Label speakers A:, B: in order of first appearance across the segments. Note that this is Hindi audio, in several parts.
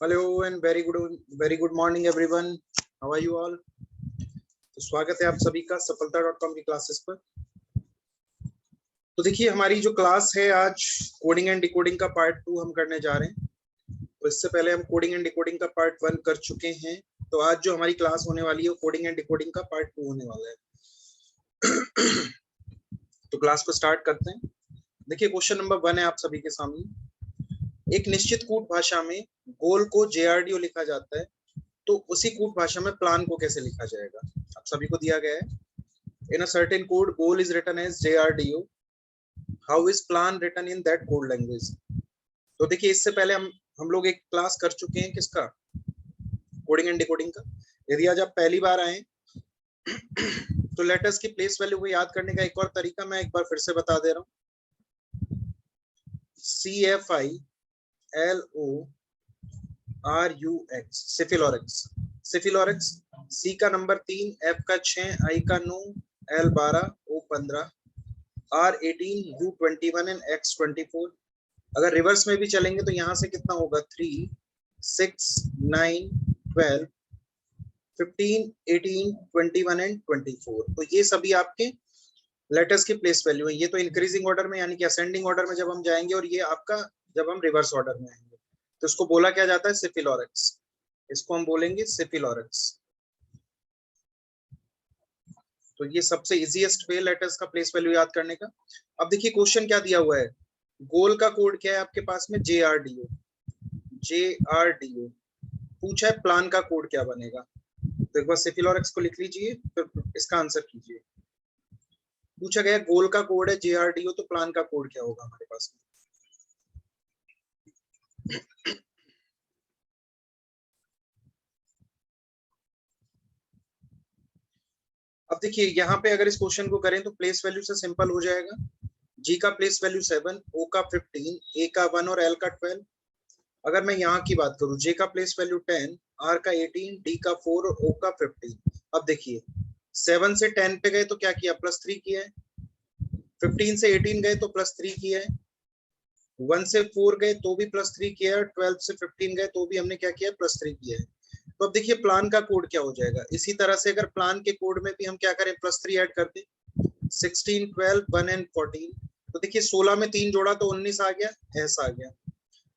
A: Hello and very good morning everyone. How are you all? तो स्वागत है आप सभी का सफलता.com की क्लासेस पर। तो देखिए हमारी जो क्लास है आज कोडिंग एंड डिकोडिंग का पार्ट 2 हम करने जा रहे हैं। तो इससे पहले हम कोडिंग एंड डिकोडिंग का पार्ट 1 कर चुके हैं। तो आज जो हमारी क्लास होने वाली है वो कोडिंग एंड डिकोडिंग का पार्ट 2 होने वाला है। तो क्लास को स्टार्ट करते हैं। देखिए क्वेश्चन नंबर 1 है आप सभी के सामने। एक निश्चित कूट भाषा में गोल को JRDO लिखा जाता है, तो उसी कूट भाषा में प्लान को कैसे लिखा जाएगा? आप सभी को दिया गया है। In a certain code goal is written as JRDO, how is plan written in that code language? तो देखिए इससे पहले हम लोग एक क्लास कर चुके हैं किसका, कोडिंग एंड डिकोडिंग का। यदि आज आप पहली बार आए तो लेटर्स की प्लेस वैल्यू को याद करने का एक और तरीका मैं एक बार फिर से बता दे रहा हूँ। CFILORUX, सिफिलोरेक्स। सी का नंबर 3, F का 6, I का 9, L 12, O 15, R 18, U 21 and X 24। अगर रिवर्स में भी चलेंगे तो यहाँ से कितना होगा? 3, 6, 9, 12, 15, 18, 21 एंड 24। तो ये सभी आपके लेटर्स की प्लेस वैल्यू है। ये तो इंक्रीजिंग ऑर्डर में यानी कि असेंडिंग ऑर्डर में जब हम जाएंगे, और ये आपका जब हम रिवर्स ऑर्डर में आएंगे तो इसको बोला क्या जाता है? सिफिलोरेक्स। इसको हम बोलेंगे सिफिलोरेक्स। तो ये सबसे इजीएस्ट वे लेटर्स का प्लेस वैल्यू याद करने का। अब देखिए क्वेश्चन क्या दिया हुआ है। गोल का कोड क्या है आपके पास में? JRDO। पूछा है प्लान का कोड क्या बनेगा। तो एक बार सिफिलोरेक्स को लिख लीजिए, फिर इसका आंसर कीजिए। पूछा गया गोल का कोड है JRDO, तो प्लान का कोड क्या होगा हमारे पास में? अब देखिए यहाँ पे अगर इस क्वेश्चन को करें तो प्लेस वैल्यू से सिंपल हो जाएगा। G का प्लेस वैल्यू 7, O का 15, A का 1 और L का 12। अगर मैं यहाँ की बात करूँ, J का प्लेस वैल्यू 10, R का 18, D का 4 और O का 15। अब देखिए 7 से 10 पे गए तो क्या किया? +3 किया है। 15 से 18 गए तो +3 किया है। 1 से 4 गए तो भी +3 किया है। 12 से 15 गए तो भी हमने क्या किया? +3 किया है। तो अब देखिए प्लान का कोड क्या हो जाएगा। इसी तरह से अगर प्लान के कोड में भी हम क्या करें? +3 ऐड कर दें। 16, 12, 1 एंड 14। तो देखिए 16 में 3 जोड़ा तो 19 आ गया, S आ गया।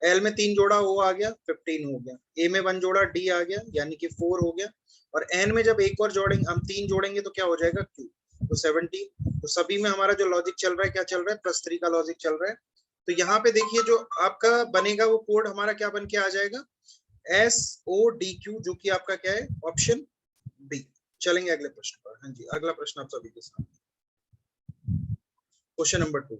A: L में 3 जोड़ा O आ गया, 15 हो गया। A में 1 जोड़ा D आ गया, यानी कि 4 हो गया। और N में जब एक और जोड़ेंगे, हम 3 जोड़ेंगे तो क्या हो जाएगा? Q, तो 17। तो सभी में हमारा जो लॉजिक चल रहा है, क्या चल रहा है? +3 का लॉजिक चल रहा है। तो यहाँ पे देखिए जो आपका बनेगा वो कोड हमारा क्या बन के आ जाएगा? SODQ, जो कि आपका क्या है? Option B. चलेंगे अगले प्रश्न पर। हाँ जी, अगला प्रश्न आप सभी के सामने, क्वेश्चन नंबर 2।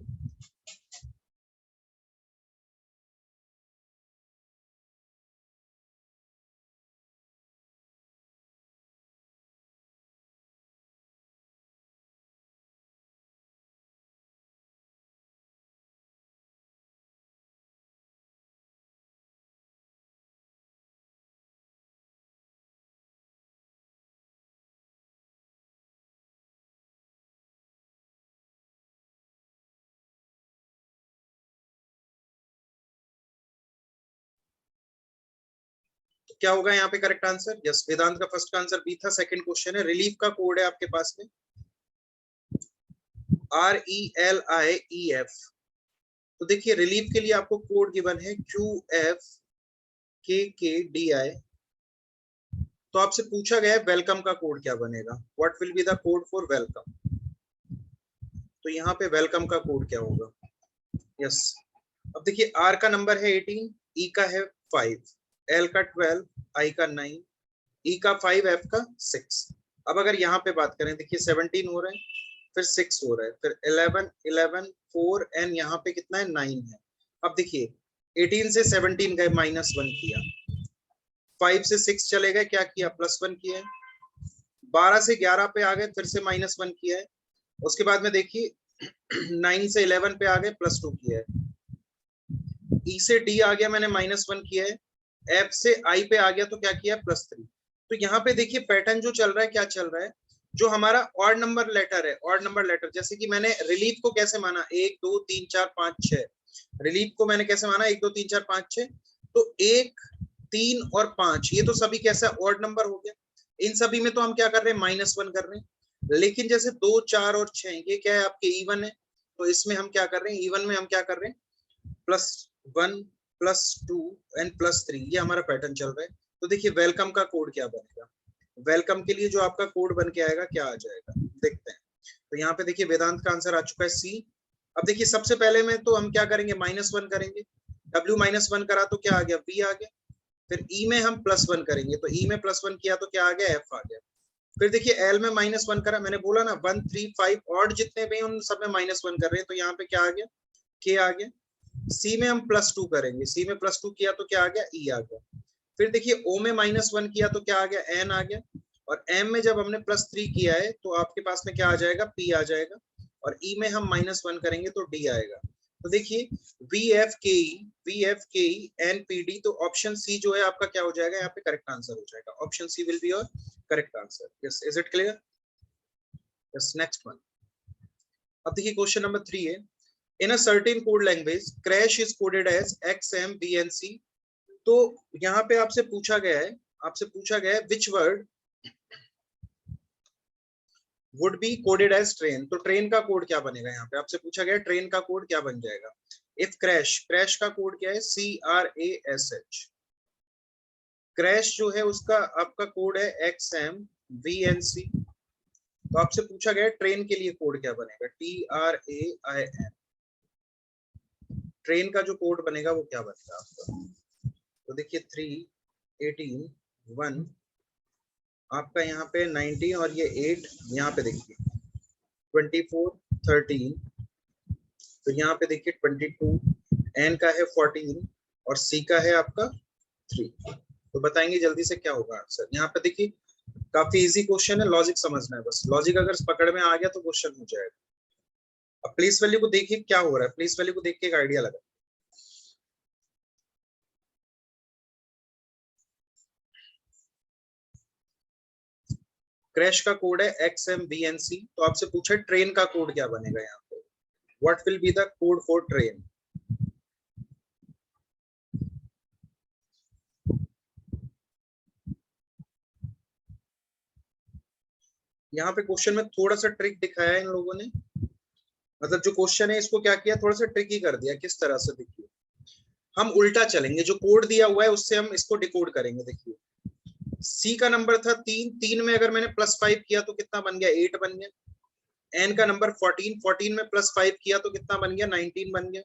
A: क्या होगा यहाँ पे करेक्ट आंसर? यस, वेदांत का फर्स्ट का आंसर बी था। सेकंड क्वेश्चन है, रिलीफ का कोड है आपके पास में RELIEF। तो देखिए रिलीफ के लिए आपको कोड गिवन है QFKKDI। तो आपसे पूछा गया है वेलकम का कोड क्या बनेगा? What will be the code for welcome? तो यहाँ पे वेलकम का कोड क्या होगा? यस, अब देखिए R का नंबर है 18, E का है 5, L का 12, I का 9, E का 5, F का 6। अब अगर यहाँ पे बात करें, देखिए 17 हो रहे हैं, फिर 6 हो रहा है, फिर 11, 11, 4 एंड यहाँ पे कितना है? 9 है। अब देखिए 18 से 17 गए, -1 किया। 5 से 6 चले गए, क्या किया? +1 किया है। 12 से 11 पे आ गए, फिर से -1 किया है। उसके बाद में देखिए 9 से 11 पे आ गए, +2 किया है। E से D आ गया, मैंने -1 किया है। F से I पे आ गया तो क्या किया? +3। तो यहाँ पे देखिए पैटर्न जो चल रहा है, क्या चल रहा है? जो हमारा ऑड नंबर लेटर है, ऑड नंबर लेटर, जैसे कि मैंने रिलीफ को कैसे माना? 1 2 3 4 5 6। रिलीफ को मैंने कैसे माना? 1 2 3 4 5 6। तो 1 3 और 5 ये तो सभी कैसा ऑड नंबर हो गया, इन सभी में तो हम क्या कर रहे हैं -1 कर रहे हैं। लेकिन जैसे 2, 4 और 6 ये क्या है आपके इवन है, तो इसमें हम क्या कर रहे हैं, इवन में हम क्या कर रहे हैं +1 +2 एंड +3, ये हमारा पैटर्न चल रहा है। तो देखिए वेलकम का कोड क्या बनेगा, वेलकम के लिए जो आपका कोड बन के आएगा क्या आ जाएगा देखते हैं। तो यहाँ पे देखिए वेदांत का आंसर आ चुका है सी। अब देखिए सबसे पहले में तो हम क्या करेंगे -1 करेंगे, W-1 करा तो क्या आ गया V आ गया, फिर ई में हम +1 करेंगे तो ई में +1 किया तो क्या आ गया F आ गया। फिर देखिए एल में -1 करा, मैंने बोला ना 1, 3, 5 ऑड जितने भी उन सब में -1 कर रहे हैं, तो यहाँ पे क्या आ गया K आ गया। सी में हम +2 करेंगे, सी में +2 किया तो क्या आ गया E आ गया। फिर देखिए O में -1 किया तो क्या आ गया N आ गया, और M में जब हमने +3 किया है तो आपके पास में क्या आ जाएगा P आ जाएगा, और E में हम -1 करेंगे तो D आएगा। तो देखिए VFKE NPD, तो ऑप्शन सी जो है आपका क्या हो जाएगा यहाँ पे करेक्ट आंसर हो जाएगा, option C will be your correct answer. Yes, is it clear? Yes, next one. अब देखिए क्वेश्चन नंबर 3 है, in a certain code language crash is coded as XMVNC। तो यहाँ पे आपसे पूछा गया है which word would be coded as train, तो ट्रेन का कोड क्या बनेगा, यहाँ पे आपसे पूछा गया ट्रेन का कोड क्या बन जाएगा। इफ क्रैश, क्रैश का कोड क्या है CRASH, क्रैश जो है उसका आपका कोड है XMVNC। तो आपसे पूछा गया ट्रेन के लिए कोड क्या बनेगा, TRAIN, ट्रेन का जो कोड बनेगा वो क्या बनेगा आपका। तो देखिए 3, 18, 1 आपका यहाँ पे 19 और ये 8, यहाँ पे देखिए 24, 13, तो यहाँ पे देखिए 22, एन का है 14 और सी का है आपका 3। तो बताएंगे जल्दी से क्या होगा आंसर। यहाँ पे देखिए काफी इजी क्वेश्चन है, लॉजिक समझना है बस, लॉजिक अगर पकड़ में आ गया तो क्वेश्चन हो जाएगा। अब प्लेस वैल्यू को देखिए क्या हो रहा है, प्लेस वैल्यू को देख के एक आइडिया लगा। क्रैश का कोड है XMVNC, तो आपसे पूछा ट्रेन का कोड क्या बनेगा यहाँ पे, what will be the code for train. यहाँ पे क्वेश्चन में थोड़ा सा ट्रिक दिखाया है इन लोगों ने, मतलब जो क्वेश्चन है इसको क्या किया, थोड़ा सा ट्रिकी कर दिया। किस तरह से, देखिए हम उल्टा चलेंगे, जो कोड दिया हुआ है उससे हम इसको डिकोड करेंगे। देखिए सी का नंबर था 3, 3 में अगर मैंने +5 किया तो कितना बन गया 8 बन गया। एन का नंबर 14, 14 में +5 किया तो कितना बन गया 19 बन गया।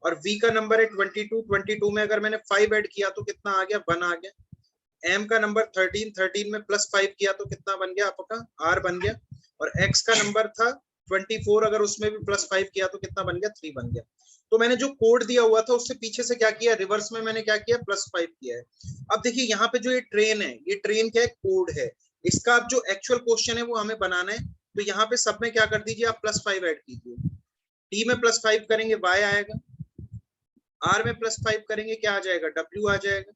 A: और वी का नंबर है 22, 22 में अगर मैंने 5 ऐड किया तो कितना आ गया 1 आ गया। एम का नंबर 13, 13 में +5 किया तो कितना बन गया आपका R बन गया। और एक्स का नंबर था 24, अगर उसमें भी +5 किया तो कितना बन गया 3 बन गया। तो मैंने जो कोड दिया हुआ था उससे पीछे से क्या किया, रिवर्स में मैंने क्या किया +5 किया है। अब देखिए यहाँ पे जो ये ट्रेन है, ये ट्रेन क्या है कोड है, इसका अब जो एक्चुअल क्वेश्चन है वो हमें बनाना है। तो यहाँ पे सब में क्या कर दीजिए आप +5 ऐड कीजिए, टी में +5 करेंगे y आएगा, आर में +5 करेंगे क्या आ जाएगा W आ जाएगा,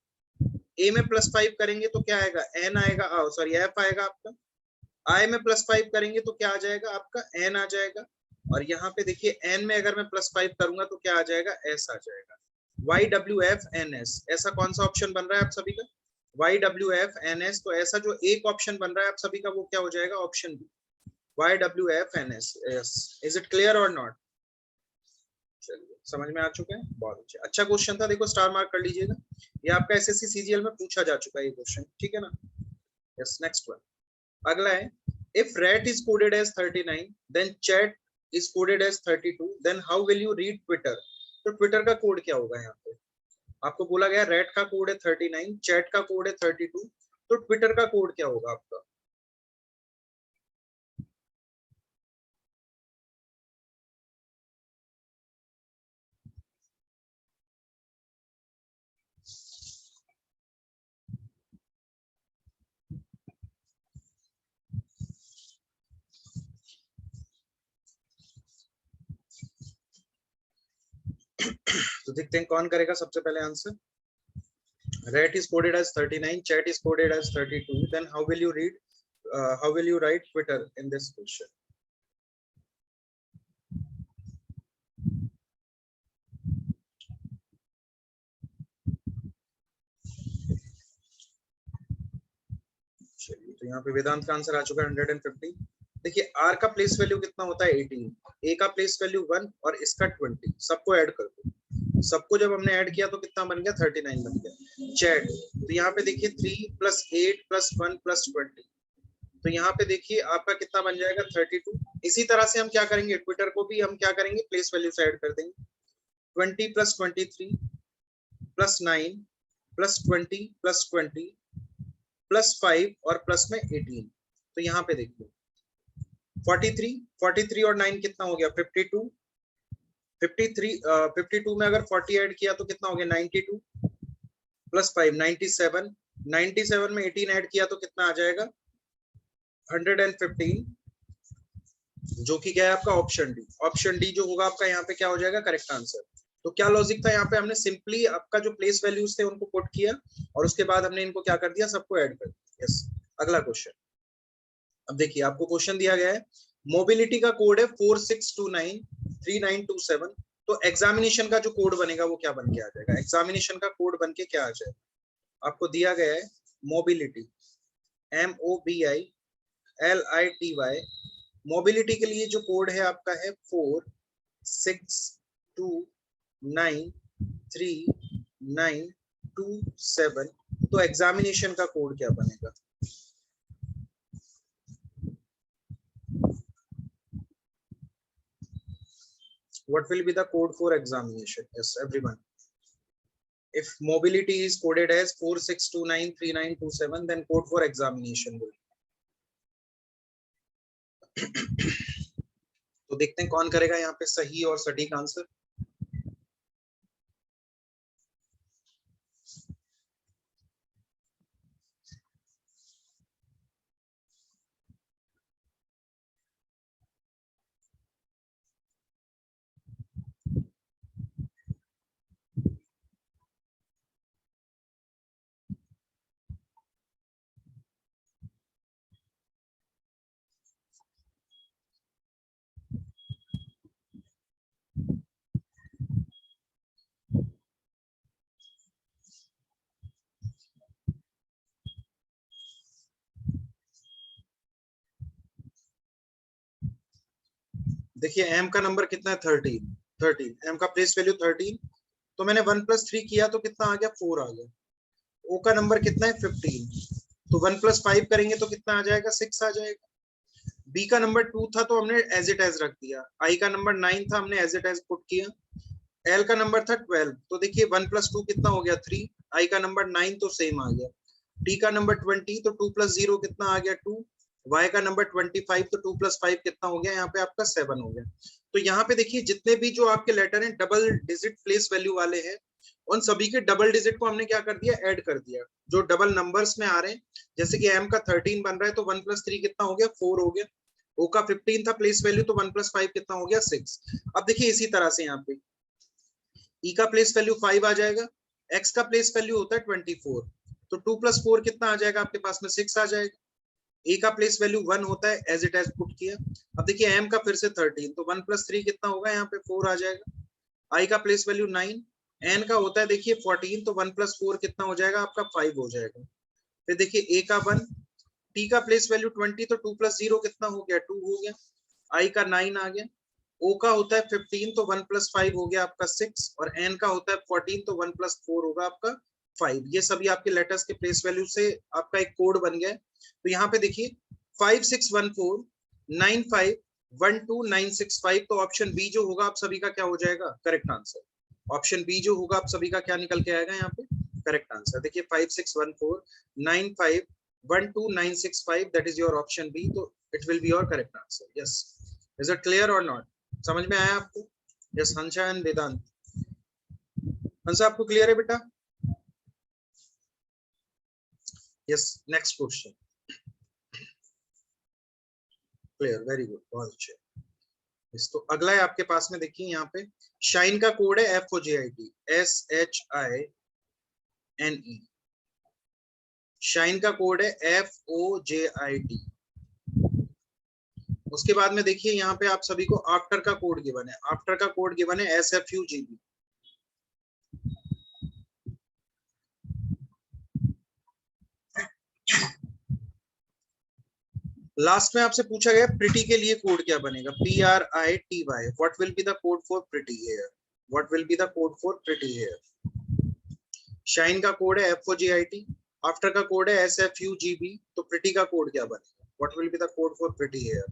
A: ए में +5 करेंगे तो क्या आएगा N आएगा, सॉरी F आएगा आपका, आई में +5 करेंगे तो क्या आ जाएगा आपका N आ जाएगा। और यहाँ पे देखिए N में अगर मैं +5 करूंगा तो क्या आ जाएगा S आ जाएगा। YWFNS, ऐसा कौन सा ऑप्शन बन रहा है आप सभी का, YWFNS। तो ऐसा जो एक ऑप्शन बन रहा है आप सभी का वो क्या हो जाएगा option B, YWFNS। Is it clear और नॉट? चलिए समझ में आ चुका है, बहुत अच्छा, अच्छा क्वेश्चन था, देखो स्टार मार्क कर लीजिएगा, ये आपका SSC CGL में पूछा जा चुका है ये क्वेश्चन, ठीक है ना। यस, नेक्स्ट वन, अगला है, if rat is coded as 39 then chat is coded as 32 then how will you read Twitter। तो ट्विटर का कोड क्या होगा, यहाँ पे आपको बोला गया रैट का कोड है 39, चैट का कोड है 32, तो ट्विटर का कोड क्या होगा आपका। तो देखते हैं कौन करेगा सबसे पहले answer. Rat is coded as 39, chat is coded as 32, then how will you read, how will you write Twitter in this question। तो यहाँ पे वेदांत का आंसर आ चुका है 150। देखिए आर का प्लेस वैल्यू कितना होता है 18, ए का प्लेस वैल्यू 1 और इसका 20, सबको ऐड कर दो। सबको जब हमने ऐड किया तो कितना बन गया 39 बन गया। चैट तो यहाँ पे देखिए 3 + 8 + 1 + 20, तो यहाँ पे देखिए आपका कितना बन जाएगा 32। इसी तरह से हम क्या करेंगे, ट्विटर को भी हम क्या करेंगे प्लेस वैल्यू से ऐड कर देंगे। 20 + 23 + 9 + 20 + 20 + 5 और प्लस में 18। तो यहाँ पे देखिए 43 और 9 कितना हो गया 52। 52 में अगर 40 ऐड किया तो कितना हो गया 92 + 5 97। 97 में 18 ऐड किया तो कितना आ जाएगा 115, जो कि क्या है आपका ऑप्शन डी। ऑप्शन डी जो होगा आपका यहाँ पे क्या हो जाएगा करेक्ट आंसर। तो क्या लॉजिक था यहाँ पे, हमने सिंपली आपका जो प्लेस वैल्यूज थे उनको पुट किया और उसके बाद हमने इनको क्या कर दिया सबको ऐड कर दिया। यस अगला क्वेश्चन। अब देखिए आपको क्वेश्चन दिया गया है मोबिलिटी का कोड है 46293927। तो एग्जामिनेशन का जो कोड बनेगा वो क्या बन के आ जाएगा, एग्जामिनेशन का कोड बन के क्या आ जाएगा। आपको दिया गया है मोबिलिटी MOBILITY, मोबिलिटी के लिए जो कोड है आपका है 46293927। तो एग्जामिनेशन का कोड क्या बनेगा, what will be the code for examination? Yes everyone, if mobility is coded as 46293927 then code for examination will तो देखते हैं कौन करेगा यहाँ पे सही और सटीक आंसर। देखिए m का नंबर कितना है 13, m का प्लेस वैल्यू 13, तो मैंने 1 + 3 किया तो कितना आ गया 4 आ गया। o का नंबर कितना है 15, तो 1 + 5 करेंगे तो कितना आ जाएगा 6 आ जाएगा। b का नंबर 2 था तो हमने एज इट एज रख दिया। i का नंबर 9 था हमने एज इट एज पुट किया। l का नंबर था 12, तो देखिए 1 + 2 कितना हो गया 3। i का नंबर 9 तो सेम आ गया। t का नंबर 20, तो 2 + 0 कितना आ गया 2। y का नंबर 25, तो 2 + 5 कितना हो गया यहाँ पे आपका 7 हो गया। तो यहाँ पे देखिए जितने भी जो आपके लेटर हैं डबल डिजिट प्लेस वैल्यू वाले हैं उन सभी के डबल डिजिट को हमने क्या कर दिया ऐड कर दिया, जो डबल नंबर्स में आ रहे हैं। जैसे कि m का 13 बन रहा है तो 1 + 3 कितना हो गया 4 हो गया। o का 15 था प्लेस वैल्यू तो 1 + 5 कितना हो गया 6। अब देखिए इसी तरह से यहाँ पे e का प्लेस वैल्यू 5 आ जाएगा, x का प्लेस वैल्यू होता है 24, तो 2 + 4 कितना आ जाएगा आपके पास में 6 आ जाएगा। a का प्लेस वैल्यू 1 होता है एज इट एज पुट किया। अब देखिए m का फिर से 13, तो 1 + 3 कितना होगा यहाँ पे 4 आ जाएगा। i का प्लेस वैल्यू 9, n का होता है देखिए 14, तो 1 + 4 कितना हो जाएगा आपका 5 हो जाएगा। फिर देखिए a का 1, t का प्लेस वैल्यू 20, तो 2 + 0 कितना हो गया 2 हो गया। i का 9 आ गया। o का होता है 15, तो 1 + 5 हो गया आपका 6, और n का होता है 14, तो 1 + 4 होगा आपका 5। ये सभी आपके लेटर्स के प्लेस वैल्यू से आपका एक कोड बन गया। तो यहाँ पे देखिए 5614951296 तो ऑप्शन बी जो होगा आप सभी का क्या हो जाएगा करेक्ट आंसर। ऑप्शन बी जो होगा आप सभी का क्या निकल के आएगा यहाँ पे करेक्ट आंसर। देखिए 5614951296 that is your option B, तो it will be your correct answer. Yes is it clear और नॉट, समझ में आया आपको। यस हंसा एंड वेदांत, हंसा आपको क्लियर है बेटा। Yes next question clear, very good, बहुत अच्छे। इस तो अगला है आपके पास में देखिए यहाँ पे शाइन का कोड है FOJIT SHINE, शाइन का कोड है FOJIT। उसके बाद में देखिए यहाँ पे आप सभी को आफ्टर का कोड गिवन है, आफ्टर का कोड गिवन है SFUGB। लास्ट में आपसे पूछा गया प्रिटी के लिए कोड क्या बनेगा, PRITY, what will be the code for pretty here, what will be the code for pretty here. Shine का कोड है FOGIT, आफ्टर का कोड है SFUGB, तो प्रिटी का कोड क्या बनेगा, what will be the code for pretty here.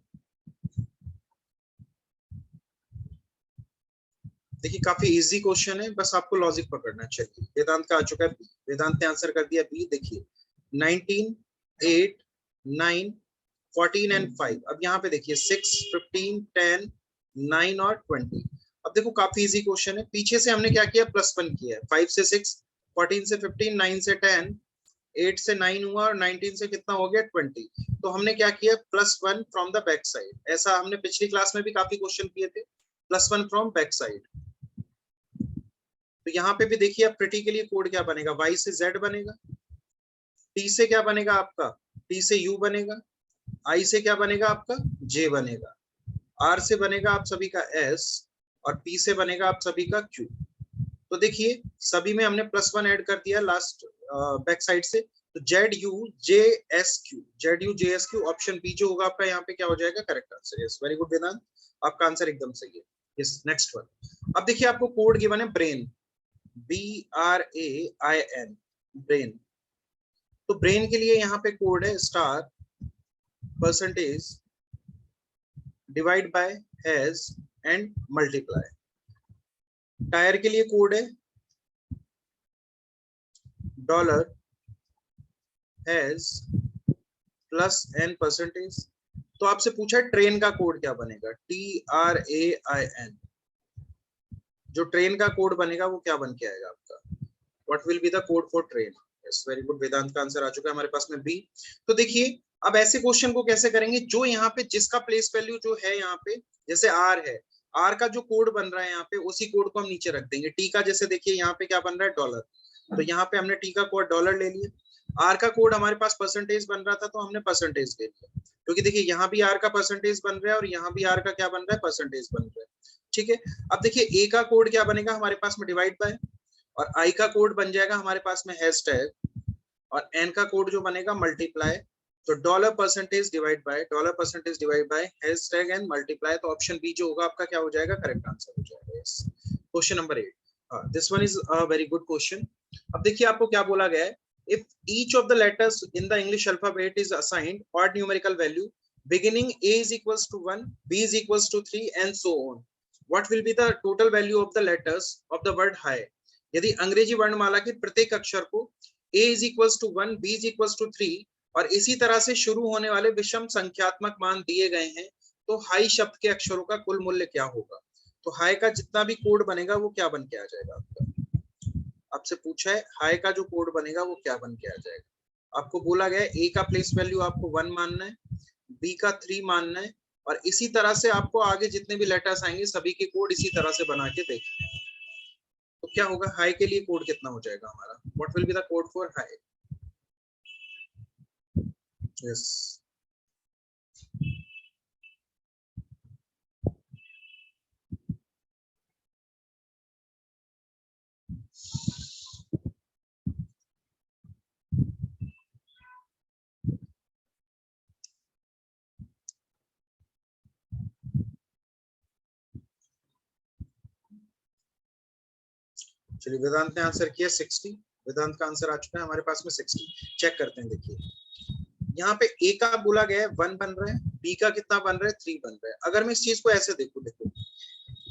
A: देखिए काफी इजी क्वेश्चन है, बस आपको लॉजिक पकड़ना चाहिए। वेदांत का आ चुका है बी, वेदांत ने आंसर कर दिया बी। देखिए 19, 8, 9, 14 एंड 5। अब यहाँ पे देखिए 6, 15, 10, 9 और 20। अब देखो काफी इजी क्वेश्चन है, पीछे से हमने क्या किया, +1 किया है। 5 से 6, 14 से 15, 9 से 10, 8 से 9 हुआ और 19 से कितना हो गया 20। तो हमने क्या किया, +1 फ्रॉम द बैक साइड। ऐसा हमने पिछली क्लास में भी काफी क्वेश्चन किए थे, +1 फ्रॉम बैक साइड। तो यहाँ पे भी देखिए अब प्रिटी के लिए कोड क्या बनेगा, Y से Z बनेगा, T से क्या बनेगा आपका, T से U बनेगा, I से क्या बनेगा आपका J बनेगा, R से बनेगा आप सभी का S और P से बनेगा आप सभी का Q। तो देखिए सभी में हमने +1 ऐड कर दिया लास्ट बैक साइड से, तो ZUJSQ ऑप्शन बी जो होगा आपका यहाँ पे क्या हो जाएगा, correct answer. Yes very good Vedant, आपका आंसर एकदम सही है। Yes next one. अब देखिए आपको कोड गिवन है ब्रेन, BRAIN, ब्रेन। तो ब्रेन के लिए यहाँ पे कोड है star percentage divide by hash and multiply. Tyre के लिए कोड है dollar hash plus and percentage. तो आपसे पूछा है ट्रेन का कोड क्या बनेगा, TRAIN। जो ट्रेन का कोड बनेगा वो क्या बन के आएगा आपका, what will be the code for train. Yes very good, Vedant का आंसर आ चुका है हमारे पास में बी। तो देखिए अब ऐसे क्वेश्चन को कैसे करेंगे, जो यहाँ पे जिसका प्लेस वैल्यू जो है यहाँ पे, जैसे आर है, आर का जो कोड बन रहा है यहाँ पे, उसी कोड को हम नीचे रख देंगे। टी का जैसे देखिए यहाँ पे क्या बन रहा है, डॉलर, तो यहाँ पे हमने टी का कोड डॉलर ले लिया। आर का कोड हमारे पास परसेंटेज बन रहा था तो हमने परसेंटेज ले लिया, क्योंकि देखिए यहाँ भी आर का परसेंटेज बन रहा है और यहाँ भी आर का क्या बन रहा है, परसेंटेज बन रहा है। ठीक है, अब देखिए ए का कोड क्या बनेगा हमारे पास में, डिवाइड बाय, और आई का कोड बन जाएगा हमारे पास में हैशटैग, और एन का कोड जो बनेगा मल्टीप्लाई। तो dollar percentage divide bye hashtag and multiply. तो ऑप्शन बी जो होगा आपका क्या हो जाएगा, करेक्ट आंसर हो जाएगा। Yes question number 8, this one is a very good question. अब देखिए आपको क्या बोला गया है, if each of the letters in the English alphabet is assigned odd numerical value beginning A is equals to 1, B is equals to 3 and so on, what will be the total value of the letters of the word high। यदि अंग्रेजी वर्णमाला के प्रत्येक अक्षर को A is equals to 1, B is equals to 3 और इसी तरह से शुरू होने वाले विषम संख्यात्मक मान दिए गए हैं, तो हाई शब्द के अक्षरों का कुल मूल्य क्या होगा। तो हाई का जितना भी कोड बनेगा वो क्या बन के आ जाएगा आपका, आपसे पूछा है हाई का जो कोड बनेगा वो क्या बन के आ जाएगा। आपको बोला गया है ए का प्लेस वैल्यू आपको 1 मानना है, बी का 3 मानना है, और इसी तरह से आपको आगे जितने भी लेटर्स आएंगे सभी के कोड इसी तरह से बना के देखना है। तो क्या होगा, हाई के लिए कोड कितना हो जाएगा हमारा, what will be the code for high. Yes चलिए वेदांत ने आंसर किया 60, वेदांत का आंसर आ चुका है हमारे पास में 60। चेक करते हैं, देखिए यहाँ पे ए का बोला गया है 1 बन रहा है, बी का कितना बन रहा है 3 बन रहा है। अगर मैं इस चीज को ऐसे देखूं, देखो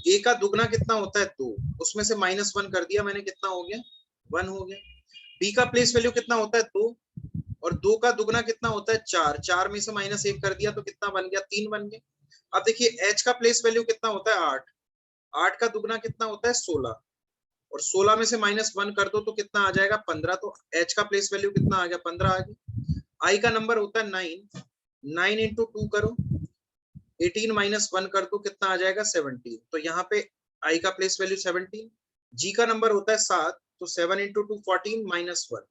A: ए का दुगना कितना होता है 2, उसमें से -1 कर दिया मैंने, कितना हो गया 1 हो गया। बी का प्लेस वैल्यू कितना होता है 2, और 2 का दुगना कितना होता है 4, 4 में से -1 कर दिया तो कितना बन गया 3 बन गया। अब देखिए एच का प्लेस वैल्यू कितना होता है 8, 8 का दुगना कितना होता है 16, और 16 में से -1 कर दो तो कितना आ जाएगा 15। तो एच का प्लेस वैल्यू कितना आ गया 15 आ गया। आई का नंबर होता है 9, 9 इंटू 2 करो, 18 -1 कर दो कितना आ जाएगा 17। तो यहाँ पे आई का प्लेस वैल्यू 17। जी का नंबर होता है 7, तो 7 इंटू 2 14 -1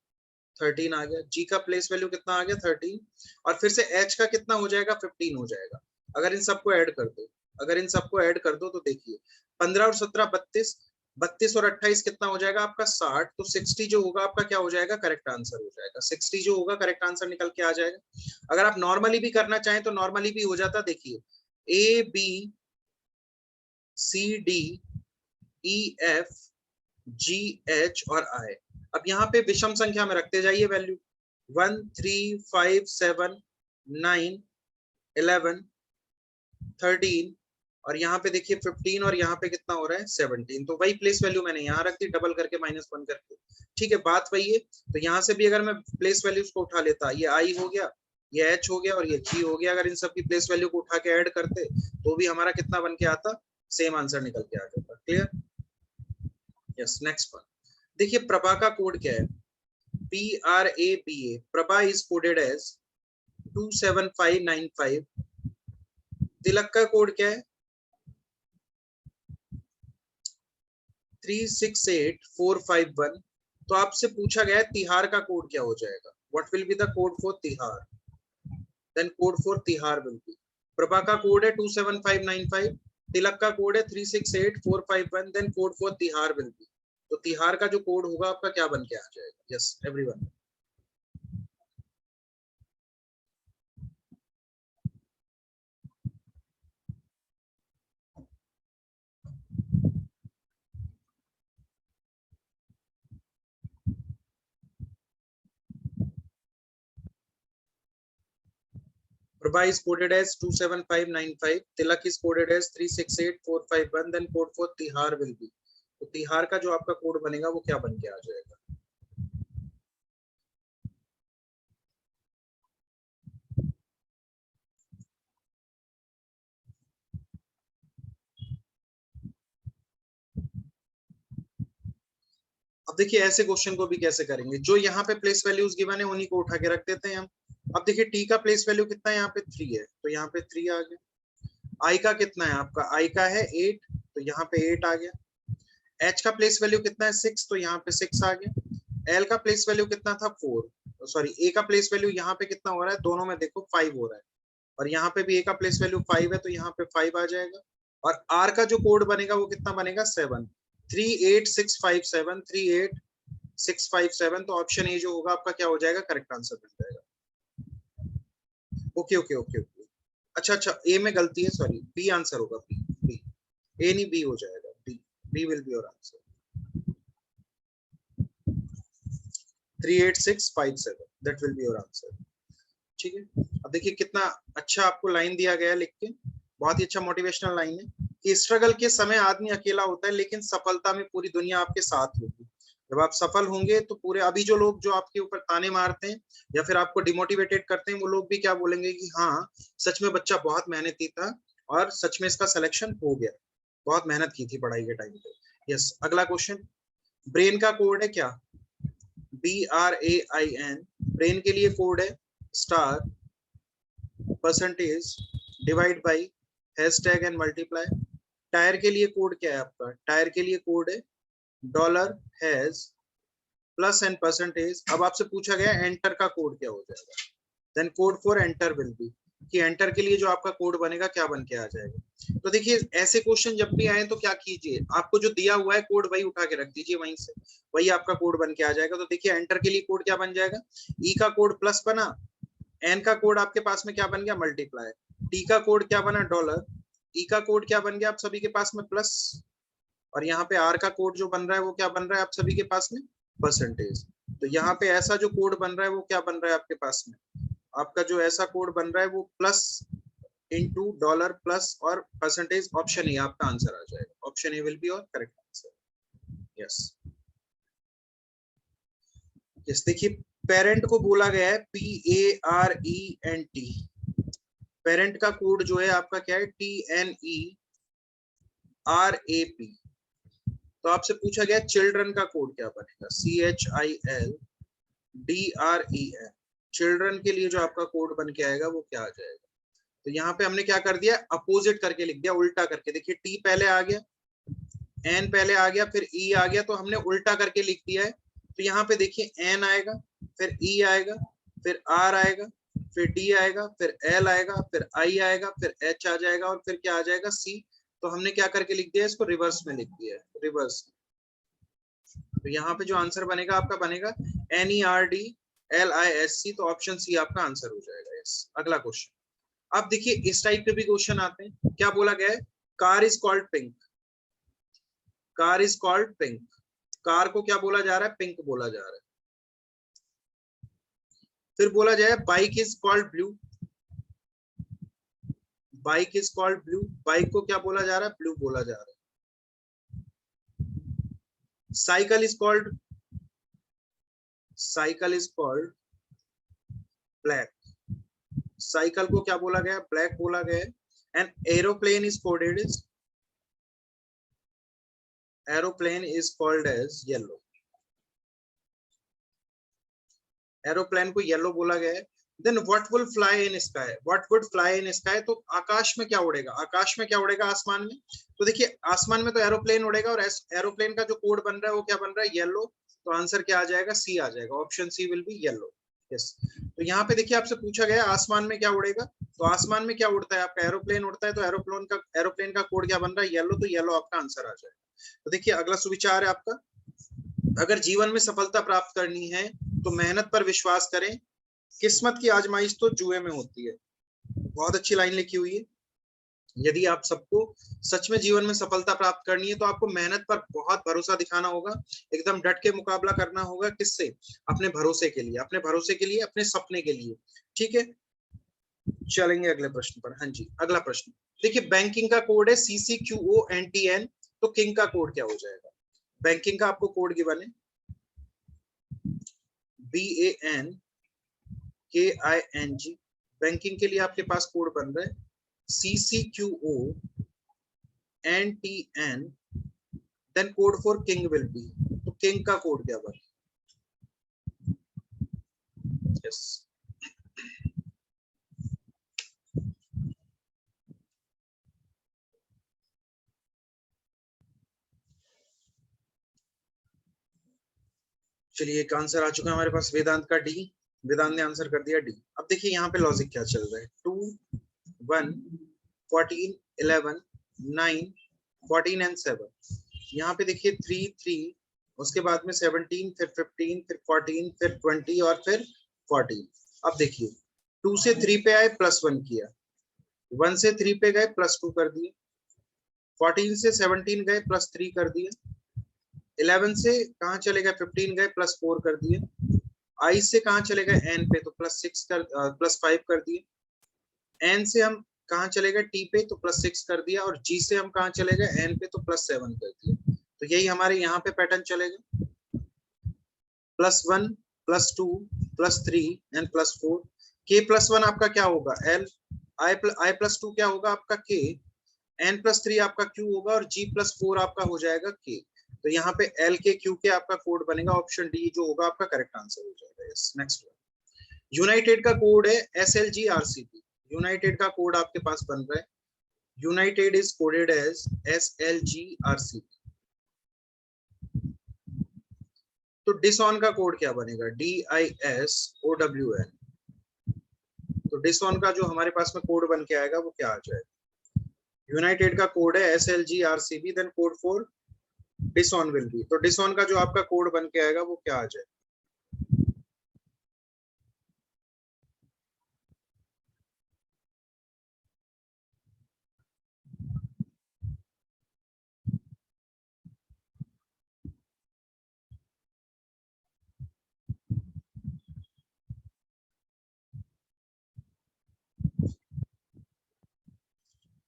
A: 13 आ गया। जी का प्लेस वैल्यू कितना आ गया 13, और फिर से एच का कितना हो जाएगा 15 हो जाएगा। अगर इन सबको ऐड कर दो, अगर इन सबको ऐड कर दो तो देखिए 15 और 17 32, 32 और 28 कितना हो जाएगा आपका 60, तो 60 जो होगा आपका क्या हो जाएगा, करेक्ट आंसर हो जाएगा। 60 जो होगा करेक्ट आंसर निकल के आ जाएगा। अगर आप नॉर्मली भी करना चाहें तो नॉर्मली भी हो जाता। देखिए A B C D E F G H और आई। अब यहाँ पे विषम संख्या में रखते जाइए वैल्यू 1 3 5 7 9 11 13 और यहाँ पे देखिए 15 और यहाँ पे कितना हो रहा है 17। तो वही प्लेस वैल्यू मैंने यहाँ रख दी डबल करके -1 करके। ठीक है, बात वही है। तो यहाँ से भी अगर मैं प्लेस वैल्यूज को उठा लेता, ये आई हो गया, ये एच हो गया और ये जी हो गया, अगर इन सब की प्लेस वैल्यू को उठा के ऐड करते तो भी हमारा कितना बन के आता, सेम आंसर निकल के आ जाता। क्लियर? यस, नेक्स्ट वन देखिए, प्रभा का कोड क्या है, PRABA। Prabha is coded as 27595। Tilak का कोड क्या है 368451। तो आपसे पूछा गया है तिहार का कोड क्या हो जाएगा, what will be the code for Tihar, then code for Tihar will be, Prabha का कोड है 27595, तिलक का कोड है 368451, then code for Tihar will be. तो तिहार का जो कोड होगा आपका क्या बन के आ जाएगा? Yes everyone, Prabha is coded as 27595, Tilak is coded as 368451, then code for Tihar will be। तो तिहार का जो आपका कोड बनेगा वो क्या बन के आ जाएगा? अब देखिए ऐसे क्वेश्चन को भी कैसे करेंगे, जो यहाँ पे प्लेस वैल्यूज गिवन है उन्हीं को उठा के रख देते हैं हम। अब देखिए टी का प्लेस वैल्यू कितना है, यहाँ पे 3 है तो यहाँ पे 3 आ गया। आई का कितना है आपका, आई का है 8 तो यहाँ पे 8 आ गया। एच का प्लेस वैल्यू कितना है 6 तो यहाँ पे 6 आ गया। एल का प्लेस वैल्यू कितना था 4, सॉरी ए का प्लेस वैल्यू यहाँ पे कितना हो रहा है, दोनों में देखो 5 हो रहा है, और यहाँ पे भी ए का प्लेस वैल्यू 5 है तो यहाँ पे 5 आ जाएगा। और आर का जो कोड बनेगा वो कितना बनेगा 7, 38657 38657। तो ऑप्शन ए जो होगा आपका क्या हो जाएगा, करेक्ट आंसर बन जाएगा। ओके ओके ओके ओके, अच्छा अच्छा ए में गलती है, सॉरी बी आंसर होगा, बी बी, ए नहीं बी हो जाएगा, B B will be your answer, 38657 that will be your answer. ठीक है, अब देखिए कितना अच्छा आपको लाइन दिया गया है लिख के, बहुत ही अच्छा मोटिवेशनल लाइन है कि स्ट्रगल के समय आदमी अकेला होता है लेकिन सफलता में पूरी दुनिया आपके साथ होगी। जब आप सफल होंगे तो पूरे, अभी जो लोग जो आपके ऊपर ताने मारते हैं या फिर आपको डिमोटिवेटेड करते हैं वो लोग भी क्या बोलेंगे कि हाँ सच में बच्चा बहुत मेहनती था और सच में इसका सिलेक्शन हो गया, बहुत मेहनत की थी पढ़ाई के टाइम पे। यस, अगला क्वेश्चन, ब्रेन का कोड है क्या, BRAIN। ब्रेन के लिए कोड है star, percentage, divide by, hashtag and multiply. Tyre के लिए कोड क्या है आपका, टायर के लिए कोड है dollar hash plus and percentage. अब आपसे पूछा गया एंटर का कोड क्या हो जाएगा, then code for enter will be, कि एंटर के लिए जो आपका कोड बनेगा क्या बन के आ जाएगा। तो देखिए ऐसे क्वेश्चन जब भी आए तो क्या कीजिए, आपको जो दिया हुआ है कोड वही उठा के रख दीजिए, वहीं से वही आपका कोड बन के आ जाएगा। तो देखिए एंटर के लिए कोड क्या बन जाएगा, ई का कोड प्लस बना, एन का कोड आपके पास में क्या बन गया मल्टीप्लाई, टी का कोड क्या बना डॉलर, ई का कोड क्या बन गया आप सभी के पास में प्लस, और यहाँ पे आर का कोड जो बन रहा है वो क्या बन रहा है आप सभी के पास में परसेंटेज। तो यहाँ पे ऐसा जो कोड बन रहा है वो क्या बन रहा है आपके पास में, आपका जो ऐसा कोड बन रहा है वो प्लस इनटू डॉलर प्लस और परसेंटेज। ऑप्शन ए आपका आंसर आ जाएगा, option A will be your correct answer. Yes yes, देखिए पेरेंट को बोला गया है PARENT, पेरेंट का कोड जो है आपका क्या है TNERAP। तो आपसे पूछा गया चिल्ड्रन का कोड क्या बनेगा, CHILDREN। चिल्ड्रन के लिए जो आपका कोड बन के आएगा वो क्या आ जाएगा। तो यहाँ पे हमने क्या कर दिया, अपोजिट करके लिख दिया, उल्टा करके। देखिए टी पहले आ गया, एन पहले आ गया, फिर ई आ गया, तो हमने उल्टा करके लिख दिया है। तो यहाँ पे देखिए एन आएगा, फिर ई आएगा, फिर आर आएगा, फिर डी आएगा, फिर एल आएगा, फिर आई आएगा, फिर एच आ जाएगा और फिर क्या आ जाएगा सी। तो हमने क्या करके लिख दिया, इसको रिवर्स में लिख दिया है, रिवर्स। तो यहाँ पे जो आंसर बनेगा आपका बनेगा NERDLISC, तो ऑप्शन सी आपका आंसर हो जाएगा। यस। अगला क्वेश्चन, अब देखिए इस टाइप के भी क्वेश्चन आते हैं। क्या बोला गया है? Car is called pink, car is called pink. Car को क्या बोला जा रहा है? पिंक बोला जा रहा है। फिर बोला जाए bike is called blue, bike is called blue. Bike को क्या बोला जा रहा है? ब्लू बोला जा रहा है। Cycle is called, cycle is called black, cycle को क्या बोला गया? ब्लैक बोला गया। And aeroplane is coded is, aeroplane is called as yellow, aeroplane को येलो बोला गया है। Then what will fly in sky, what would fly in sky, तो आकाश में क्या उड़ेगा? आकाश में क्या उड़ेगा? आसमान में। तो देखिए आसमान में तो एरोप्लेन उड़ेगा, और एरोप्लेन का जो कोड बन रहा है वो क्या बन रहा है? येलो। तो आंसर क्या आ जाएगा? सी आ जाएगा। Option C will be yellow. Yes. तो यहाँ पे देखिए आपसे पूछा गया आसमान में क्या उड़ेगा, तो आसमान में क्या उड़ता है? आपका एरोप्लेन उड़ता है, तो एरोप्लेन का कोड क्या बन रहा है? येलो। तो येलो आपका आंसर आ जाएगा। तो देखिए अगला सुविचार है आपका, अगर जीवन में सफलता प्राप्त करनी है तो मेहनत पर विश्वास करें, किस्मत की आजमाइश तो जुए में होती है। बहुत अच्छी लाइन लिखी हुई है। यदि आप सबको सच में जीवन में सफलता प्राप्त करनी है तो आपको मेहनत पर बहुत भरोसा दिखाना होगा, एकदम डट के मुकाबला करना होगा। किससे? अपने भरोसे के लिए, अपने भरोसे के लिए, अपने सपने के लिए। ठीक है, चलेंगे अगले प्रश्न पर। हाँ जी, अगला प्रश्न देखिए, बैंकिंग का कोड है CCQONTN, तो किंग का कोड क्या हो जाएगा? बैंकिंग का आपको कोड गिवन है BANKING, बैंकिंग के लिए आपके पास कोड बन रहा है CCQONTN, then code for king will be, तो किंग का कोड क्या बना? यस। चलिए एक आंसर आ चुका है हमारे पास, वेदांत का डी। वेदांत ने आंसर कर दिया डी। अब देखिए यहाँ पे लॉजिक क्या चल रहा है, 2 1 14 11 9 14 एंड 7। यहाँ पे देखिए 3 3, उसके बाद में 17, फिर 15, फिर 14, फिर 20 और फिर 14। अब देखिए 2 से 3 पे आए +1 किया, 1 से 3 पे गए +2 कर दिए, 14 से 17 गए +3 कर दिए, 11 से कहाँ चले गए? 15 गए +4 कर दिए, I से कहाँ चले गए? N पे, तो +5 कर दिए, N से हम कहाँ चले गए? T पे, तो +6 कर दिया, और G से हम कहाँ चले गए? N पे, तो +7 कर दिया। तो यही हमारे यहाँ पे पैटर्न चलेगा, +1 +2 +3 एंड +4। K+1 आपका क्या होगा? L, I+2 क्या होगा आपका? K, N+3 आपका Q होगा, और G+4 आपका हो जाएगा K। तो यहाँ पे L के Q के आपका कोड बनेगा, ऑप्शन डी जो होगा आपका करेक्ट आंसर हो जाएगा। यस। नेक्स्ट वन, यूनाइटेड का कोड है SLGRCP। यूनाइटेड का कोड आपके पास बन रहा है, united is coded as SLGRCP। तो डिसऑन का कोड क्या बनेगा? DISOWN। तो डिसऑन का जो हमारे पास में कोड बन के आएगा वो क्या आ जाएगा? यूनाइटेड का कोड है SLGRCP, देन कोड फॉर डिसऑन विल बी, तो डिसऑन का जो आपका कोड बन के आएगा वो क्या आ जाएगा?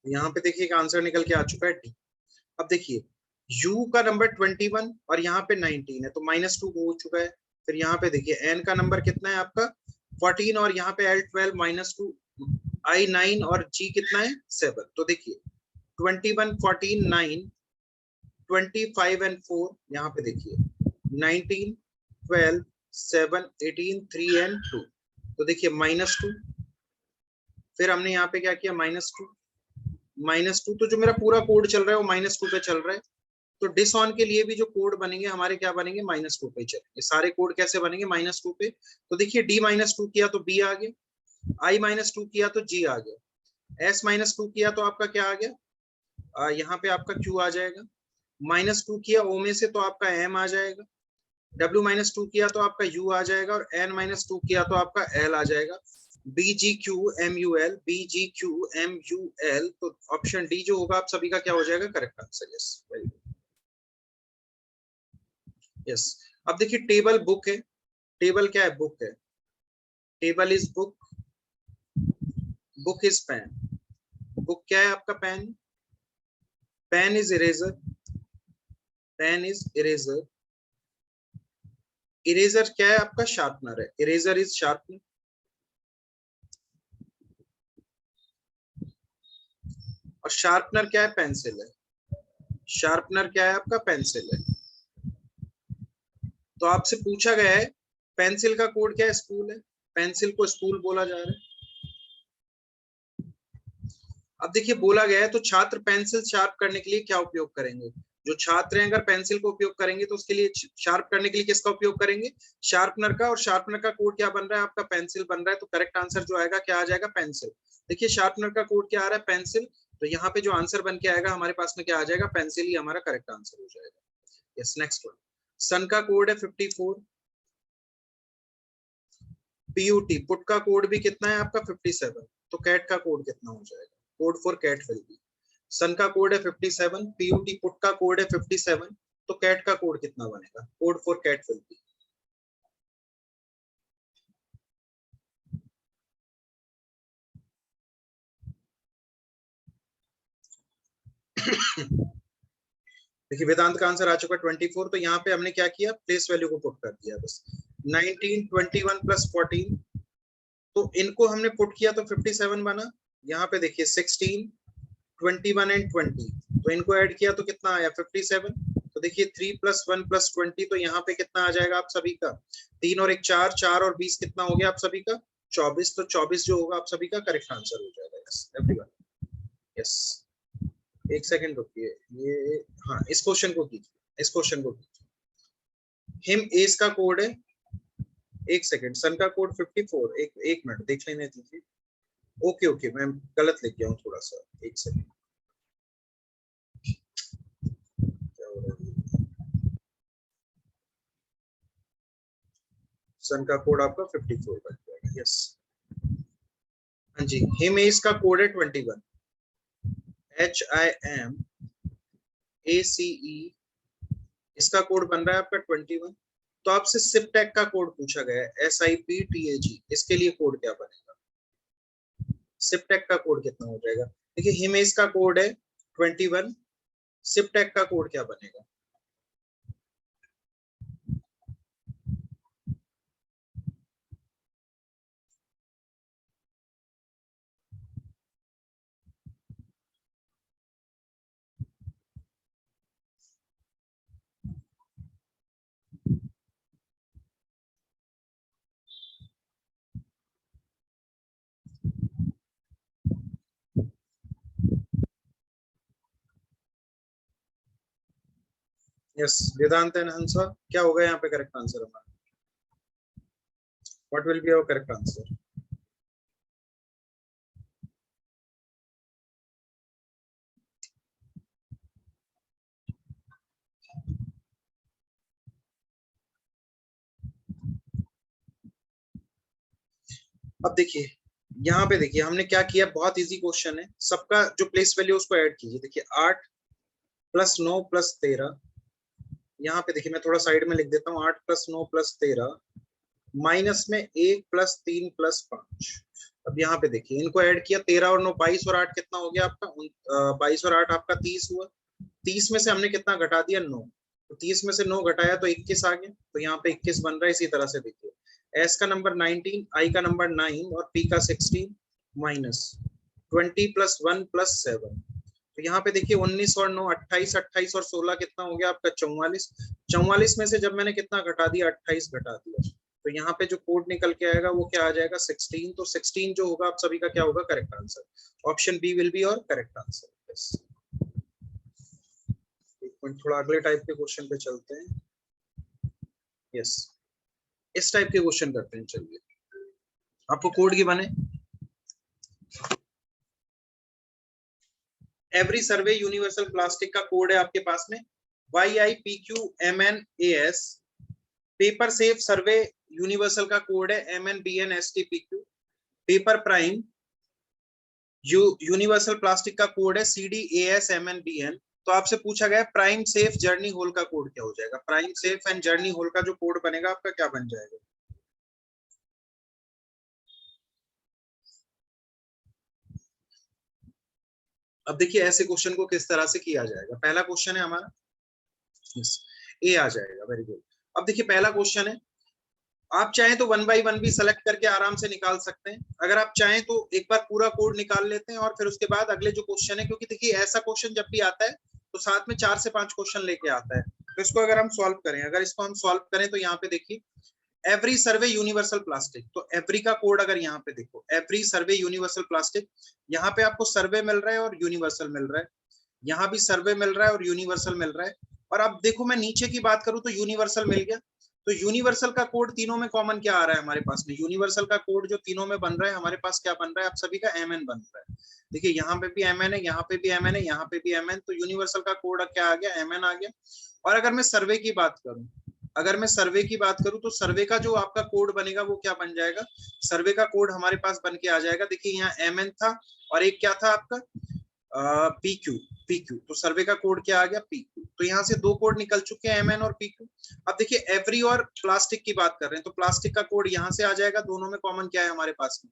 A: यहाँ पे देखिए एक आंसर निकल के आ चुका है डी। अब देखिए u का नंबर 21 और यहाँ पे 19 है, तो -2 हो चुका है। फिर यहाँ पे देखिए n का नंबर कितना है आपका? 14, और यहाँ पे L12 -2, I 9 और g कितना है? 7। तो देखिए 21 14 9 25 एंड 4, यहाँ पे देखिए 19 12 7 18 3 एंड 2। तो देखिए -2, फिर हमने यहाँ पे क्या किया? -2, तो जो मेरा पूरा कोड चल रहा है वो -2 पे चल रहा है। तो डिसऑन के लिए भी जो कोड बनेंगे हमारे क्या बनेंगे? -2 पे चलेंगे। सारे कोड कैसे बनेंगे? -2 पे। तो देखिए D-2 किया तो B आ गया, I-2 किया तो G आ गया, S-2 किया तो आपका क्या आ गया? यहाँ पे आपका Q आ जाएगा, -2 किया ओ में से तो आपका m आ जाएगा, W-2 किया तो आपका U आ जाएगा, और N-2 किया तो आपका L आ जाएगा। BGQMUL, BGQMUL, तो ऑप्शन डी जो होगा आप सभी का क्या हो जाएगा, correct answer. Yes, very good. Yes, अब देखिए टेबल बुक है, टेबल क्या है, बुक है, table is book, book is pen, book क्या है आपका, pen, pen is eraser, pen is eraser, eraser क्या है आपका, शार्पनर है, इरेजर इज शार्पनर, और शार्पनर क्या है, पेंसिल है, शार्पनर क्या है आपका, पेंसिल है। तो आपसे पूछा गया है पेंसिल का कोड क्या है, स्पूल है, पेंसिल को स्पूल बोला जा रहा है। अब देखिए बोला गया है तो छात्र पेंसिल शार्प करने के लिए क्या उपयोग करेंगे, जो छात्र हैं अगर पेंसिल को उपयोग करेंगे तो उसके लिए शार्प करने के लिए किसका उपयोग करेंगे, शार्पनर का, और शार्पनर का कोड क्या बन रहा है आपका, पेंसिल बन रहा है, तो करेक्ट आंसर जो आएगा क्या आ जाएगा, पेंसिल। देखिए शार्पनर का कोड क्या आ रहा है, पेंसिल, तो यहाँ पे जो आंसर बन के आएगा हमारे पास में क्या आ जाएगा, पेंसिल ही हमारा करेक्ट आंसर हो जाएगा। यस, नेक्स्ट वन, सन का कोड है 54, PUT, पुट का कोड भी कितना है आपका 57, तो कैट का कोड कितना हो जाएगा, code for cat will be, sun का कोड है 57, PUT पुट का कोड है 57, तो कैट का कोड कितना बनेगा, code for cat will be. देखिए वेदांत का आंसर आ चुका 24, तो यहाँ पे हमने क्या किया, प्लेस वैल्यू को पुट कर दिया बस, 19, 21 प्लस 14, तो इनको हमने पुट किया तो 57 बना। यहाँ पे देखिए 16, 21 एंड 20, तो इनको ऐड किया तो कितना आया 57, तो देखिए 3 + 1 + 20, तो यहाँ पे कितना आ जाएगा आप सभी का, 3 और 1 4, 4 और 20 कितना हो गया आप सभी का 24, तो 24 जो होगा आप सभी का करेक्ट आंसर हो जाएगा। यस एवरीवन, यस, एक सेकंड रुकिए, ये हाँ इस क्वेश्चन को कीजिए, इस क्वेश्चन को कीजिए, हिम एस का कोड है, एक सेकंड, सन का कोड 54, एक मिनट देख लेने दीजिए, ओके ओके मैं गलत लिख गया हूँ थोड़ा सा, एक सेकंड, क्या हो रहा है, सन का कोड आपका 54 बन जाएगा। यस, हाँ जी, हिमेश का कोड है 21, HIMACE, इसका कोड बन रहा है आपका 21, तो आपसे सिपटेक का कोड पूछा गया है, SIPTAG, इसके लिए कोड क्या बनेगा, सिपटेक का कोड कितना हो जाएगा, देखिए हिमेश का कोड है 21, सिपटेक का कोड क्या बनेगा, यस वेदांत एंड हंसा, क्या होगा यहाँ पे करेक्ट आंसर हमारा, what will be our correct answer, अब देखिए यहाँ पे देखिए हमने क्या किया, बहुत इजी क्वेश्चन है, सबका जो प्लेस वैल्यू उसको ऐड कीजिए, देखिए 8 + 9 + 13, यहाँ पे देखिए मैं थोड़ा साइड में लिख देता हूँ, 8 + 9 + 13 माइनस में 1 + 3 + 5, अब यहाँ पे देखिए इनको ऐड किया, 13 और 9 22, और 8 कितना हो गया आपका 22 और 8 आपका 30 हुआ, 30 में से हमने कितना घटा दिया 9, तो 30 में से 9 घटाया तो 21 आ गया, तो यहाँ पे 21 बन रहा है। इसी तरह से देखिए एस का नंबर 19, आई का नंबर 9 और पी का 16 माइनस 20 + 1 + 7, तो यहाँ पे देखिए 19 और 9 28, 28 और 16 कितना हो गया आपका 44, 44 में से जब मैंने कितना घटा दिया 28 घटा दिया, तो यहाँ पे जो कोड निकल के आएगा वो क्या आ जाएगा 16, तो 16 जो होगा आप सभी का क्या होगा correct answer, option B will be और करेक्ट आंसर। यस, एक मिनट थोड़ा अगले टाइप के क्वेश्चन पे चलते हैं। यस, इस टाइप के क्वेश्चन करते हैं, चलिए आपको कोड की बने, एवरी सर्वे यूनिवर्सल प्लास्टिक का कोड है आपके पास में YIPQMNAS, paper safe survey universal का कोड है MNBNSTPQ, paper prime universal plastic का कोड है CDASMNBN। तो आपसे पूछा गया प्राइम सेफ जर्नी होल का कोड क्या हो जाएगा, prime safe and journey whole का जो कोड बनेगा आपका क्या बन जाएगा। अब देखिए ऐसे क्वेश्चन को किस तरह से किया जाएगा। पहला क्वेश्चन है हमारा, ए आ जाएगा, वेरी गुड। अब देखिए पहला क्वेश्चन है, आप चाहें तो 1 बाई 1 भी सेलेक्ट करके आराम से निकाल सकते हैं, अगर आप चाहें तो एक बार पूरा कोड निकाल लेते हैं और फिर उसके बाद अगले जो क्वेश्चन है, क्योंकि देखिए ऐसा क्वेश्चन जब भी आता है तो साथ में 4 से 5 क्वेश्चन लेके आता है, तो इसको अगर हम सॉल्व करें, अगर इसको हम सॉल्व करें तो यहाँ पे देखिए एवरी सर्वे यूनिवर्सल प्लास्टिक, तो एवरी का कोड अगर यहाँ पे देखो एवरी सर्वे यूनिवर्सल प्लास्टिक, यहाँ पे आपको सर्वे मिल रहा है और यूनिवर्सल मिल रहा है, यहाँ भी सर्वे मिल रहा है और यूनिवर्सल मिल रहा है। और अब देखो मैं नीचे की बात करूं तो यूनिवर्सल मिल गया, तो यूनिवर्सल का कोड तीनों में कॉमन क्या आ रहा है हमारे पास में, यूनिवर्सल का कोड जो तीनों में बन रहा है हमारे पास क्या बन रहा है, आप सभी का MN बन रहा है। देखिए यहाँ पे भी MN है, यहाँ पे भी MN है, यहाँ पे भी MN, तो यूनिवर्सल का कोड क्या आ गया, MN आ गया। और अगर मैं सर्वे की बात करूं, अगर मैं सर्वे की बात करूं तो सर्वे का जो आपका कोड बनेगा वो क्या बन जाएगा, सर्वे का कोड हमारे पास बन के आ जाएगा। देखिए यहाँ MN था और एक क्या था आपका PQ, तो सर्वे का कोड क्या आ गया PQ, तो यहाँ से दो कोड निकल चुके हैं MN और PQ। अब देखिए एवरी और प्लास्टिक की बात कर रहे हैं, तो प्लास्टिक का कोड यहाँ से आ जाएगा, दोनों में कॉमन क्या है हमारे पास में,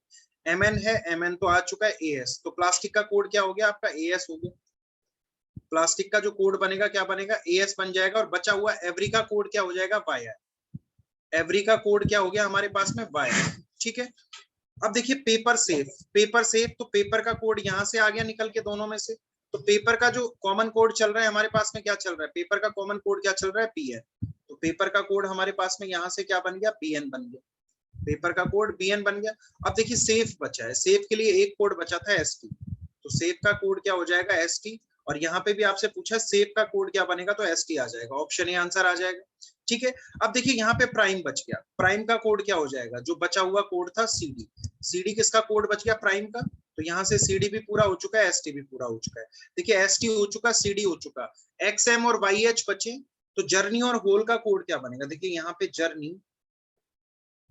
A: MN है, MN तो आ चुका है AS, तो प्लास्टिक का कोड क्या हो गया आपका AS हो गया। प्लास्टिक का जो कोड बनेगा क्या बनेगा, AS बन जाएगा, और बचा हुआ एवरी का कोड क्या हो जाएगा, YI, एवरी का कोड क्या हो गया हमारे पास में YI, ठीक है। अब देखिए पेपर सेफ, तो पेपर का कोड यहाँ से आ गया निकल के दोनों में से, तो पेपर का जो कॉमन कोड चल रहा है हमारे पास में क्या चल रहा है, पेपर का कॉमन कोड क्या चल रहा है PN, तो पेपर का कोड हमारे पास में यहाँ से क्या बन गया, BN बन गया, पेपर का कोड BN बन गया। अब देखिए सेफ बचा है, सेफ के लिए एक कोड बचा था ST, तो सेफ का कोड क्या हो जाएगा ST, और यहाँ पे भी आपसे पूछा सेफ का कोड क्या बनेगा, तो ST आ जाएगा, ऑप्शन ए आंसर आ जाएगा, ठीक है। अब देखिए यहाँ पे प्राइम बच गया, प्राइम का कोड क्या हो जाएगा, जो बचा हुआ कोड था CD किसका कोड बच गया, प्राइम का, तो यहाँ से CD भी पूरा हो चुका है, ST भी पूरा हो चुका है। देखिए ST हो चुका, CD हो चुका, XM और YH बचे, तो जर्नी और होल का कोड क्या बनेगा, देखिए यहाँ पे journey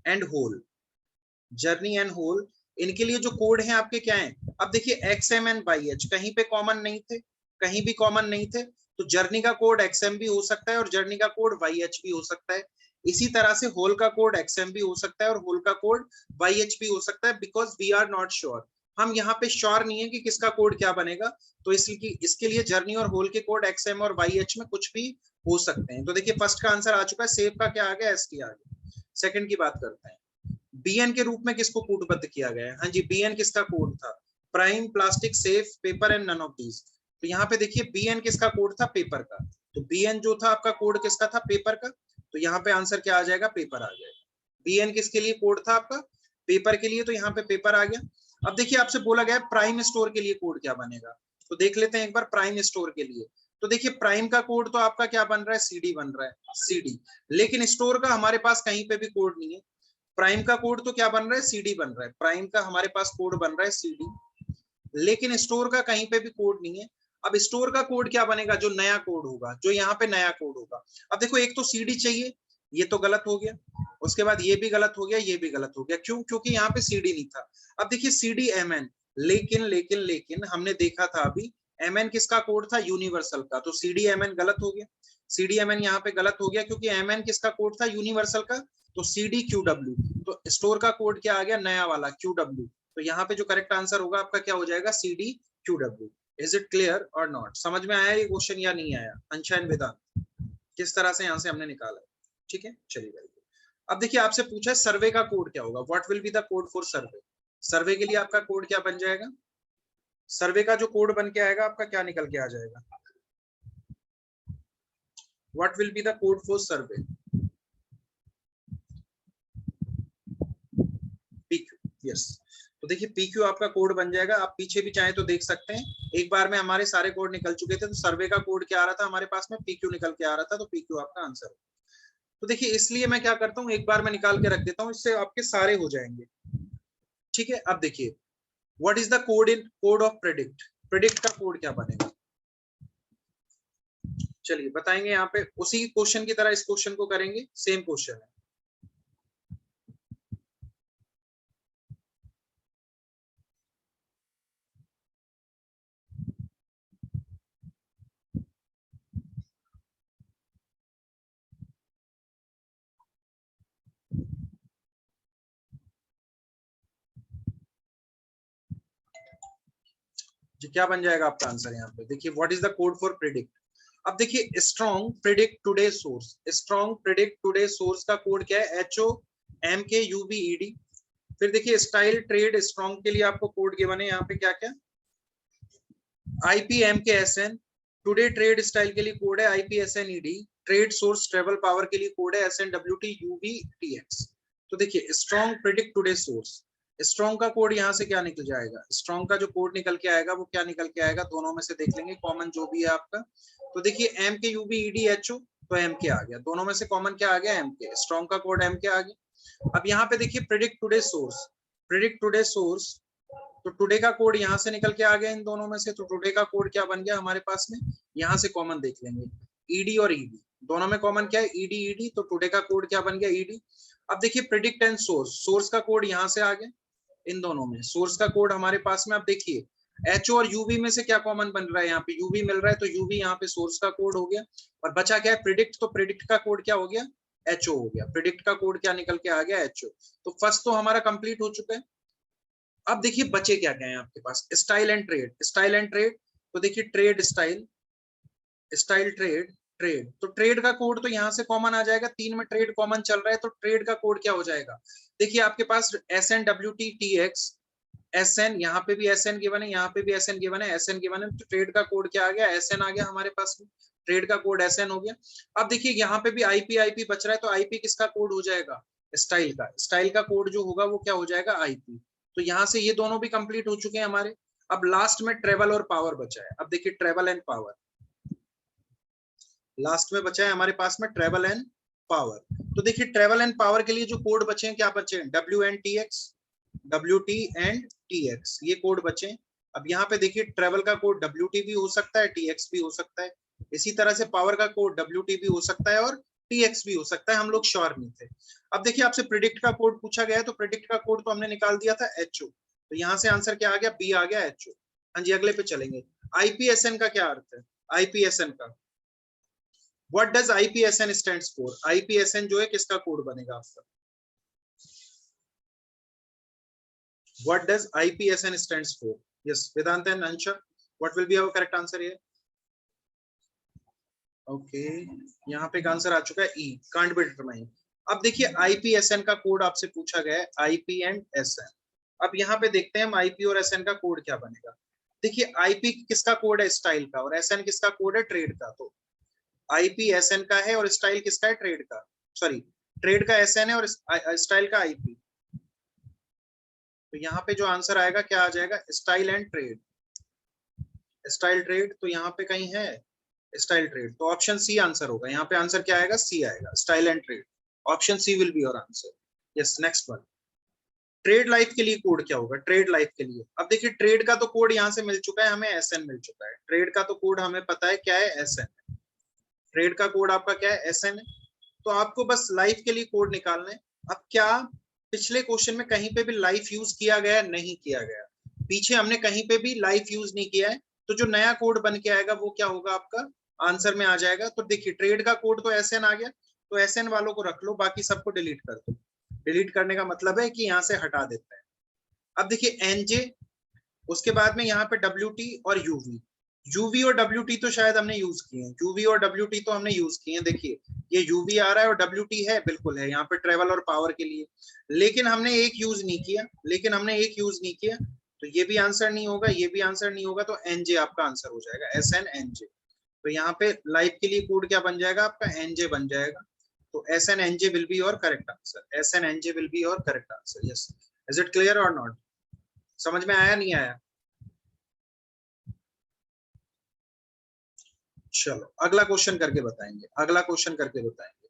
A: and whole, journey and whole, इनके लिए जो कोड है आपके क्या है। अब देखिए XM एंड YH कहीं पे कॉमन नहीं थे, कहीं भी कॉमन नहीं थे, तो जर्नी का कोड XM भी हो सकता है और जर्नी का कोड YH भी हो सकता है। इसी तरह से होल का कोड XM भी हो सकता है और होल का कोड YH भी हो सकता है, because we are not sure, हम यहाँ पे श्योर नहीं है कि किसका कोड क्या बनेगा, तो इसके लिए जर्नी और होल के कोड XM और YH में कुछ भी हो सकते हैं। तो देखिए फर्स्ट का आंसर आ चुका है, सेफ का क्या आ गया, ST आ गया। सेकंड की बात करते हैं, BN के रूप में किसको कूटबद्ध किया गया है, हाँ जी BN किसका कोड था, prime, plastic, safe, paper and none of these. तो यहाँ पे देखिए BN किसका कोड था, पेपर का, तो BN जो था आपका कोड किसका था, पेपर का, तो यहाँ पे आंसर क्या आ जाएगा, पेपर आ जाएगा। BN किसके लिए कोड था आपका, पेपर के लिए, तो यहाँ पे पेपर आ गया। अब देखिए आपसे बोला गया प्राइम स्टोर के लिए कोड क्या बनेगा, तो देख लेते हैं एक बार प्राइम स्टोर के लिए। तो देखिए प्राइम का कोड तो आपका क्या बन रहा है, CD बन रहा है, CD, लेकिन स्टोर का हमारे पास कहीं पे भी कोड नहीं है। प्राइम का कोड तो क्या बन रहा है, CD बन रहा है, प्राइम का हमारे पास कोड बन रहा है CD, लेकिन स्टोर का कहीं पे भी कोड नहीं है। अब स्टोर का कोड क्या बनेगा, जो नया कोड होगा, जो यहाँ पे नया कोड होगा। अब देखो एक तो CD चाहिए, ये तो गलत हो गया, उसके बाद ये भी गलत हो गया, ये भी गलत हो गया, क्यों, क्योंकि यहाँ पे CD नहीं था। अब देखिए CDMN, लेकिन हमने देखा था अभी MN किसका कोड था, यूनिवर्सल का, तो CDMN गलत हो गया, CDMN यहाँ पे गलत हो गया क्योंकि MN किसका कोड था, यूनिवर्सल का, तो CDQW, तो स्टोर का कोड क्या आ गया, नया वाला QW, तो यहाँ पे जो करेक्ट आंसर होगा आपका क्या हो जाएगा, CDQW। इज इट क्लियर और नॉट, समझ में आया ये क्वेश्चन या नहीं आया, अंशा एंड वेदांत, किस तरह से यहाँ से हमने निकाला, ठीक है, चलिए भाई। अब देखिए आपसे पूछा है सर्वे का कोड क्या होगा, what will be the code for survey, survey के लिए आपका कोड क्या बन जाएगा, सर्वे का जो कोड बन के आएगा आपका क्या निकल के आ जाएगा, what will be the code for survey, PQ, yes. तो देखिए PQ आपका कोड बन जाएगा, आप पीछे भी चाहे तो देख सकते हैं, एक बार में हमारे सारे कोड निकल चुके थे, तो सर्वे का कोड क्या आ रहा था हमारे पास में, PQ निकल के आ रहा था, तो PQ आपका आंसर। तो देखिए इसलिए मैं क्या करता हूँ, एक बार मैं निकाल के रख देता हूँ, इससे आपके सारे हो जाएंगे, ठीक है। अब देखिए what is the code in code of predict, predict का कोड क्या बनेगा, चलिए बताएंगे यहाँ पे उसी क्वेश्चन की तरह इस क्वेश्चन को करेंगे, सेम क्वेश्चन है। जी क्या बन जाएगा आपका आंसर यहाँ पे, देखिए what is the code for predict. अब देखिए strong predict today source, strong predict today source का कोड क्या है, HOMKUBED। फिर देखिए स्टाइल ट्रेड स्ट्रॉन्ग के लिए आपको कोड गिवन है यहाँ पे क्या क्या, IPMKSN। टुडे ट्रेड स्टाइल के लिए कोड है IPSNED। Trade source travel power के लिए कोड है SNWTUVTX। तो देखिए strong predict today source, strong का कोड यहाँ से क्या निकल जाएगा, स्ट्रॉन्ग का जो कोड निकल के आएगा वो क्या निकल के आएगा, दोनों में से देख लेंगे कॉमन जो भी है आपका। तो देखिए MKUBEDHO, तो MK आ गया, दोनों में से कॉमन क्या आ गया, MK। स्ट्रॉन्ग का कोड MK आ गया। अब यहाँ पे देखिए predict today source, predict today source, तो टुडे का कोड यहाँ से निकल के आ गया इन दोनों में से। तो टुडे का कोड क्या बन गया हमारे पास में, यहाँ से कॉमन देख लेंगे, ED और ED दोनों में कॉमन क्या है, ED ED। तो टुडे का कोड क्या बन गया, ED। अब देखिए प्रिडिक्ट एंड सोर्स, सोर्स का कोड यहाँ से आ गया इन दोनों में, सोर्स का कोड हमारे पास में। अब देखिए HO और UV में से क्या कॉमन बन रहा है, यहाँ पे UV मिल रहा है, तो UV यहाँ पे सोर्स का कोड हो गया। और बचा क्या है प्रिडिक्ट, तो प्रिडिक्ट का कोड क्या हो गया, HO हो गया। प्रिडिक्ट का कोड क्या निकल के आ गया, HO। तो फर्स्ट तो हमारा कंप्लीट हो चुका है। अब देखिए बचे क्या क्या है आपके पास, style and trade, style and trade. तो देखिए trade style, style trade, trade. तो ट्रेड का कोड तो यहाँ से कॉमन आ जाएगा, तीन में ट्रेड कॉमन चल रहा है, तो ट्रेड का कोड क्या हो जाएगा, देखिए आपके पास SNWTTX, SN, यहाँ पे भी SN गिवन है, यहाँ पे भी SN गिवन है, SN गिवन है। तो ट्रेड का कोड क्या आ गया, SN आ गया हमारे पास में, ट्रेड का कोड SN हो गया। अब देखिए यहाँ पे भी IP बच रहा है, तो IP किसका कोड हो जाएगा, स्टाइल का, स्टाइल का कोड जो होगा वो क्या हो जाएगा, IP। तो यहाँ से ये दोनों भी कंप्लीट हो चुके हैं हमारे। अब लास्ट में ट्रेवल और पावर बचा है। अब देखिए ट्रेवल एंड पावर, लास्ट में बचा है हमारे पास में ट्रेवल एंड पावर। तो देखिए ट्रेवल एंड पावर के लिए जो कोड बचे हैं, क्या बचे हैं, WT&TX, ये कोड बचे। अब यहाँ पे देखिए ट्रेवल का कोड WT भी हो सकता है, TX भी हो सकता है। इसी तरह से पावर का कोड WT भी हो सकता है और TX भी हो सकता है, हम लोग श्योर नहीं थे। अब देखिए आपसे प्रिडिक्ट का कोड पूछा गया है, तो प्रिडिक्ट का कोड तो हमने निकाल दिया था, HO। तो यहाँ से आंसर क्या आ गया, B आ गया, HO। हाँ जी अगले पे चलेंगे। IPSN का क्या अर्थ है, IPSN का, what does IPSN stands for, IPSN जो है किसका कोड बनेगा आपका, what does IPSN stands for, yes Vedant and Ansha, what will be our correct answer here. Okay यहाँ पे एक आंसर आ चुका है, E, कांट बी डिटरमाइन। अब देखिए IPSN का कोड आपसे पूछा गया है, IP एंड SN। अब यहाँ पे देखते हैं हम IP और SN का कोड क्या बनेगा। देखिए IP किसका कोड है, स्टाइल का, और SN किसका कोड है, ट्रेड का। तो IP SN का है और स्टाइल किसका है, ट्रेड का, सॉरी ट्रेड का SN है और स्टाइल का IP। तो यहाँ पे जो आंसर आएगा क्या आ जाएगा, style and trade, style trade. तो यहाँ पे कहीं है स्टाइल ट्रेड, तो ऑप्शन सी आंसर होगा। यहाँ पे आंसर क्या आएगा, सी आएगा, style and trade. Option C will be your answer. Yes next one, trade life के लिए कोड क्या होगा, ट्रेड लाइफ के लिए। अब देखिए ट्रेड का तो कोड यहाँ से मिल चुका है हमें, SN मिल चुका है। ट्रेड का तो कोड हमें पता है क्या है, SN। ट्रेड का कोड आपका क्या है, SN है। तो आपको बस लाइफ के लिए कोड निकालना है। अब क्या पिछले क्वेश्चन में कहीं पे भी लाइफ यूज किया गया, नहीं किया गया, पीछे हमने कहीं पे भी लाइफ यूज नहीं किया है। तो जो नया कोड बन के आएगा वो क्या होगा, आपका आंसर में आ जाएगा। तो देखिए ट्रेड का कोड तो SN आ गया, तो SN वालों को रख लो, बाकी सबको डिलीट कर दो। डिलीट करने का मतलब है कि यहाँ से हटा देते हैं। अब देखिए NJ, उसके बाद में यहाँ पे WT और UV। UV और WT तो शायद हमने यूज किए हैं, UV और WT तो हमने यूज किए हैं। देखिए ये UV आ रहा है और WT है, बिल्कुल है यहाँ पे ट्रेवल और पावर के लिए, लेकिन हमने एक यूज नहीं किया, लेकिन हमने एक यूज नहीं किया। तो ये भी आंसर नहीं होगा, ये भी आंसर नहीं होगा। तो NJ आपका आंसर हो जाएगा, SNNJ। तो यहाँ पे लाइफ के लिए कोड क्या बन जाएगा आपका, NJ बन जाएगा। तो SNNJ will be your correct answer, SNNJ will be your correct answer. Yes, is it clear और नॉट, समझ में आया नहीं आया। चलो अगला क्वेश्चन करके बताएंगे, अगला क्वेश्चन करके बताएंगे।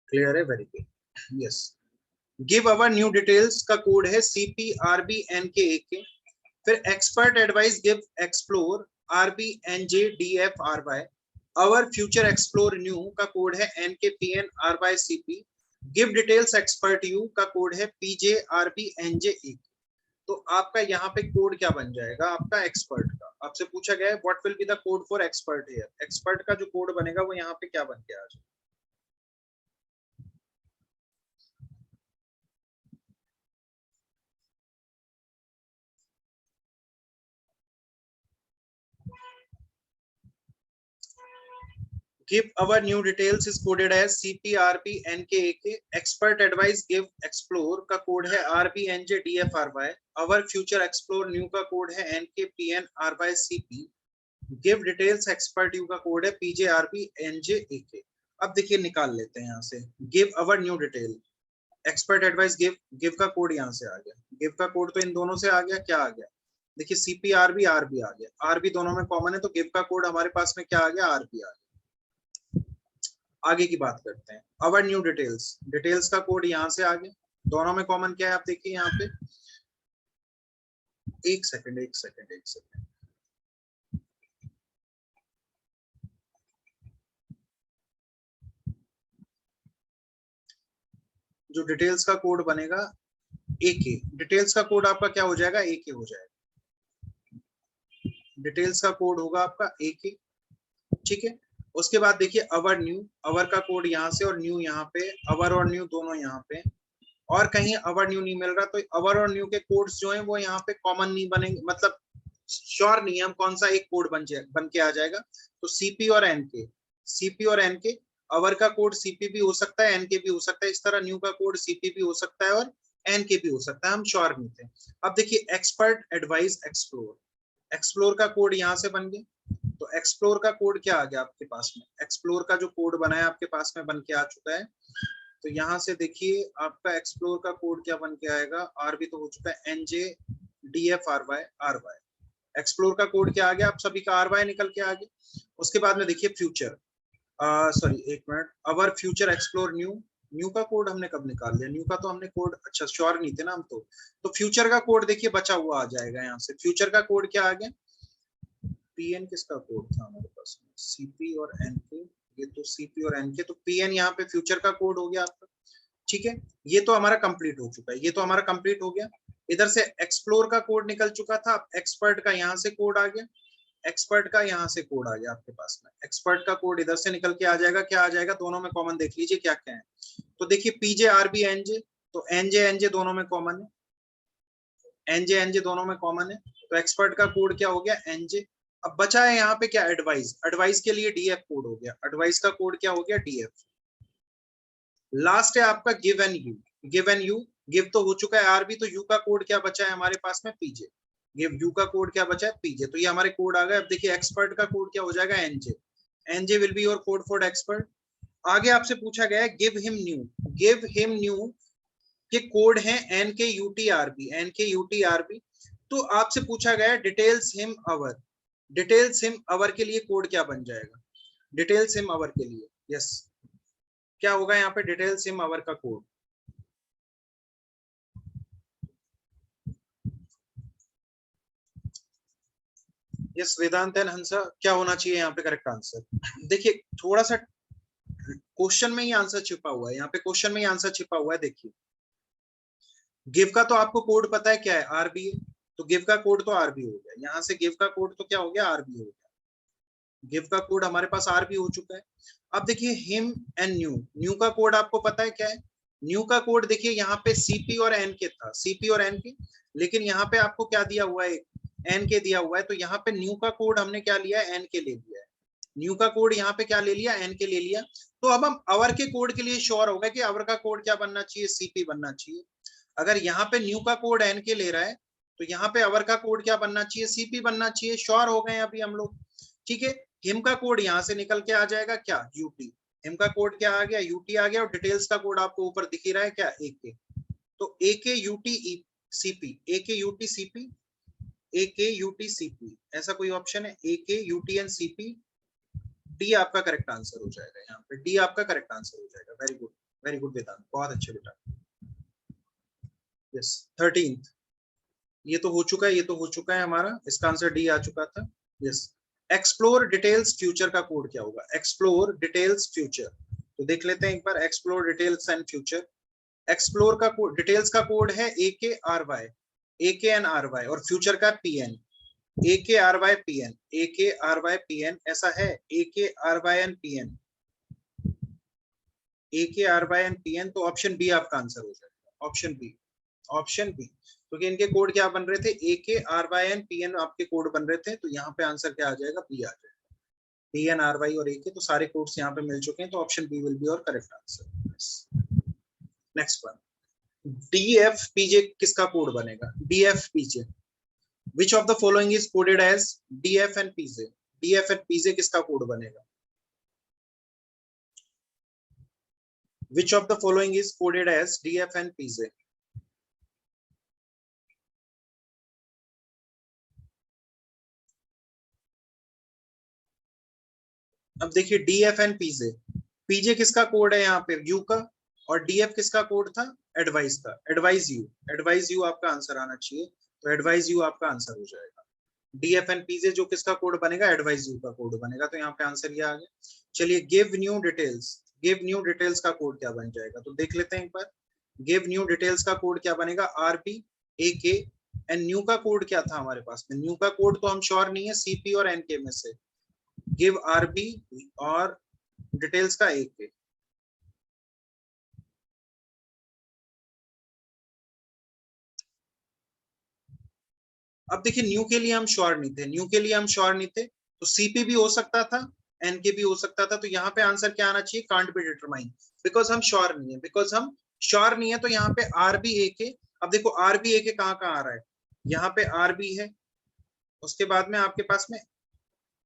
A: क्लियर है, very good. Yes, give our new details का कोड है CPRBNKAK। फिर expert advice give explore RBNJDFRY। अवर फ्यूचर एक्सप्लोर न्यू का कोड है NKPNRYCP। Give details expert you का कोड है PJRBNJ1। तो आपका यहाँ पे कोड क्या बन जाएगा आपका एक्सपर्ट का। आपसे पूछा गया है what will be the code for expert here. Expert का जो कोड बनेगा वो यहाँ पे क्या बन के आ जाएगा। Give our new details is coded as CPRPNKAK। Expert advice give explore का कोड है RBNJDFRY। Our future explore new का कोड है NKPNRYCP। Give details expert U का कोड है PJRBNJAK। अब देखिए निकाल लेते हैं यहाँ से। Give our new detail expert advice give का कोड यहाँ से आ गया। गिव का कोड तो इन दोनों से आ गया। क्या आ गया देखिए CPRB RB आ गया। RB दोनों में कॉमन है तो गिव का कोड हमारे पास में क्या आ गया RB आ गया। आगे की बात करते हैं। अवर न्यू डिटेल्स डिटेल्स का कोड यहाँ से आ गया। दोनों में कॉमन क्या है आप देखिए यहाँ पे। एक सेकंड जो डिटेल्स का कोड बनेगा AK। डिटेल्स का कोड आपका क्या हो जाएगा AK हो जाएगा। डिटेल्स का कोड होगा आपका AK। ठीक है। उसके बाद देखिए अवर न्यू। अवर का कोड यहाँ से और न्यू यहाँ पे। अवर और न्यू दोनों यहाँ पे और कहीं अवर न्यू नहीं मिल रहा तो अवर और न्यू के कोड्स जो हैं वो यहाँ पे कॉमन नहीं बनेंगे। मतलब श्योर नहीं है हम कौन सा एक कोड बन के आ जाएगा। तो CP और NK। CP और NK अवर का कोड CP भी हो सकता है NK भी हो सकता है। इस तरह न्यू का कोड CP भी हो सकता है और NK भी हो सकता है। हम श्योर नहीं थे। अब देखिए एक्सपर्ट एडवाइस एक्सप्लोर। एक्सप्लोर का कोड यहाँ से बन गया। तो एक्सप्लोर का कोड क्या आ गया आपके पास में। एक्सप्लोर का जो कोड बना है आपके पास में बन के आ चुका है। तो यहाँ से देखिए आपका एक्सप्लोर का कोड क्या बन के आएगा। RB तो हो चुका है NJDFRY RY। एक्सप्लोर का कोड क्या आ गया आप सभी का RY निकल के आ गया। उसके बाद में देखिए फ्यूचर सॉरी एक मिनट। अवर फ्यूचर एक्सप्लोर न्यू। न्यू का कोड हमने कब निकाल लिया। न्यू का तो हमने कोड अच्छा श्योर नहीं थे ना हम तो फ्यूचर का कोड देखिए बचा हुआ आ जाएगा यहाँ से। फ्यूचर का कोड क्या आ गया। PN किसका कोड था हमारे पास में CP और NK। ये तो CP और NK तो PN यहाँ पे फ्यूचर का कोड हो गया आपका। ठीक है। ये तो हमारा कंप्लीट हो चुका है। ये तो हमारा कंप्लीट हो गया। इधर से एक्सप्लोर का कोड निकल चुका था। एक्सपर्ट का यहाँ से कोड आ गया। एक्सपर्ट का यहाँ से कोड आ गया आपके पास में। एक्सपर्ट का कोड इधर से निकल के आ जाएगा। क्या आ जाएगा दोनों में कॉमन देख लीजिए क्या क्या है। तो देखिए PJRBNJ तो NJ दोनों में कॉमन है। NJ दोनों में कॉमन है। तो एक्सपर्ट का कोड क्या हो गया NJ। अब बचा है यहाँ पे क्या एडवाइस। एडवाइस के लिए DF कोड हो गया। एडवाइस का कोड क्या हो गया DF। लास्ट है आपका give and you. Give and you give तो हो चुका है RB तो यू का कोड क्या बचा है हमारे पास में PJ। गिव यू का कोड क्या बचा है PJ। तो ये हमारे कोड आ गए। अब देखिए एक्सपर्ट का कोड क्या हो जाएगा NJ। NJ will be your code for expert. आगे आपसे पूछा गया है give him new. Give him new के कोड है NKUTRB। NKUTRB तो आपसे पूछा गया है details him our. Details him our के लिए कोड क्या बन जाएगा। डिटेल्स हिम अवर के लिए यस क्या होगा यहाँ पे डिटेल्स हिम अवर का कोड। यस वेदांत एंड हंसा क्या होना चाहिए यहाँ पे करेक्ट आंसर। देखिए थोड़ा सा क्वेश्चन में ही आंसर छिपा हुआ है। यहाँ पे क्वेश्चन में ही आंसर छिपा हुआ है। देखिए गिव का तो आपको कोड पता है क्या है RB है। तो गिव का कोड तो RB हो गया। यहाँ से गिव का कोड तो क्या हो गया RB हो गया। गिव का कोड हमारे पास RB हो चुका है। अब देखिए हिम एंड न्यू। न्यू का कोड आपको पता है क्या है। न्यू का कोड देखिए यहाँ पे CP और NK था। CP और NK लेकिन यहाँ पे आपको क्या दिया हुआ है NK दिया हुआ है। तो यहाँ पे न्यू का कोड हमने क्या लिया है NK ले लिया है। न्यू का कोड यहाँ पे क्या ले लिया NK ले लिया। तो अब हम अवर के कोड के लिए श्योर हो गए कि अवर का कोड क्या बनना चाहिए CP बनना चाहिए। अगर यहाँ पे न्यू का कोड NK ले रहा है तो यहाँ पे अवर का कोड क्या बनना चाहिए CP बनना चाहिए। श्योर हो गए अभी हम लोग। ठीक है। हिम का कोड यहाँ से निकल के आ जाएगा क्या UT। हिम का कोड क्या आ गया UT आ गया। और डिटेल्स का कोड आपको ऊपर दिख ही रहा है क्या AK। तो AKUTCP AKUTCP AKUTCP ऐसा कोई ऑप्शन है AKUTNCP। डी आपका करेक्ट आंसर हो जाएगा। यहाँ पे डी आपका करेक्ट आंसर हो जाएगा। वेरी गुड वेदांत बहुत अच्छे बेटा। यस 13th ये तो हो चुका है। ये तो हो चुका है हमारा। इसका आंसर डी आ चुका था। यस एक्सप्लोर डिटेल्स फ्यूचर का कोड क्या होगा? एक्सप्लोर डिटेल्स फ्यूचर, तो देख लेते हैं एक बार। Explore details and future, explore का कोड, डिटेल्स का कोड है AKRY, AKNRY, और फ्यूचर का PN, AKRYPN, AKRYPN, ऐसा है AKRYNPN, AKRYNPN। तो ऑप्शन बी आपका आंसर हो जाएगा, ऑप्शन बी, ऑप्शन बी, क्योंकि इनके कोड क्या बन रहे थे? AKRYNPN आपके कोड बन रहे थे, तो यहाँ पे आंसर क्या आ जाएगा? बी आ जाएगा। PNRY और AK, तो सारे कोड्स यहाँ पे मिल चुके हैं, तो ऑप्शन बी विल बी और correct answer. Next one, DFPJ किसका कोड बनेगा? DFPJ, which of the following is coded as DF and PJ? DF and PJ किसका कोड बनेगा? Which of the following is coded as DF and PJ? अब देखिए DF and PJ, PJ किसका कोड है यहाँ पे? U का, और DF किसका कोड था? एडवाइस का, एडवाइस यू, एडवाइस यू आपका आंसर आना चाहिए, तो एडवाइस यू आपका आंसर हो जाएगा। DF and PJ जो किसका कोड बनेगा? एडवाइस यू का कोड बनेगा, तो यहाँ पे आंसर ये आ गया। चलिए give new details, give new details का कोड क्या बन जाएगा? तो देख लेते हैं एक बार। गिव न्यू डिटेल्स का कोड क्या बनेगा? RB AK, एंड न्यू का कोड क्या था हमारे पास में? न्यू का कोड तो हम श्योर नहीं है, CP और NK में से। गिव RB और डिटेल्स का AK। अब देखिए न्यू के लिए हम श्योर नहीं थे, न्यू के लिए हम श्योर नहीं थे, तो CP भी हो सकता था, NK भी हो सकता था, तो यहाँ पे आंसर क्या आना चाहिए? कांट बी डिटरमाइन, बिकॉज हम श्योर नहीं है, बिकॉज हम श्योर नहीं है, तो यहाँ पे RB AK। अब देखो RB AK कहाँ कहाँ आ रहा है? यहाँ पे RB है, उसके बाद में आपके पास में,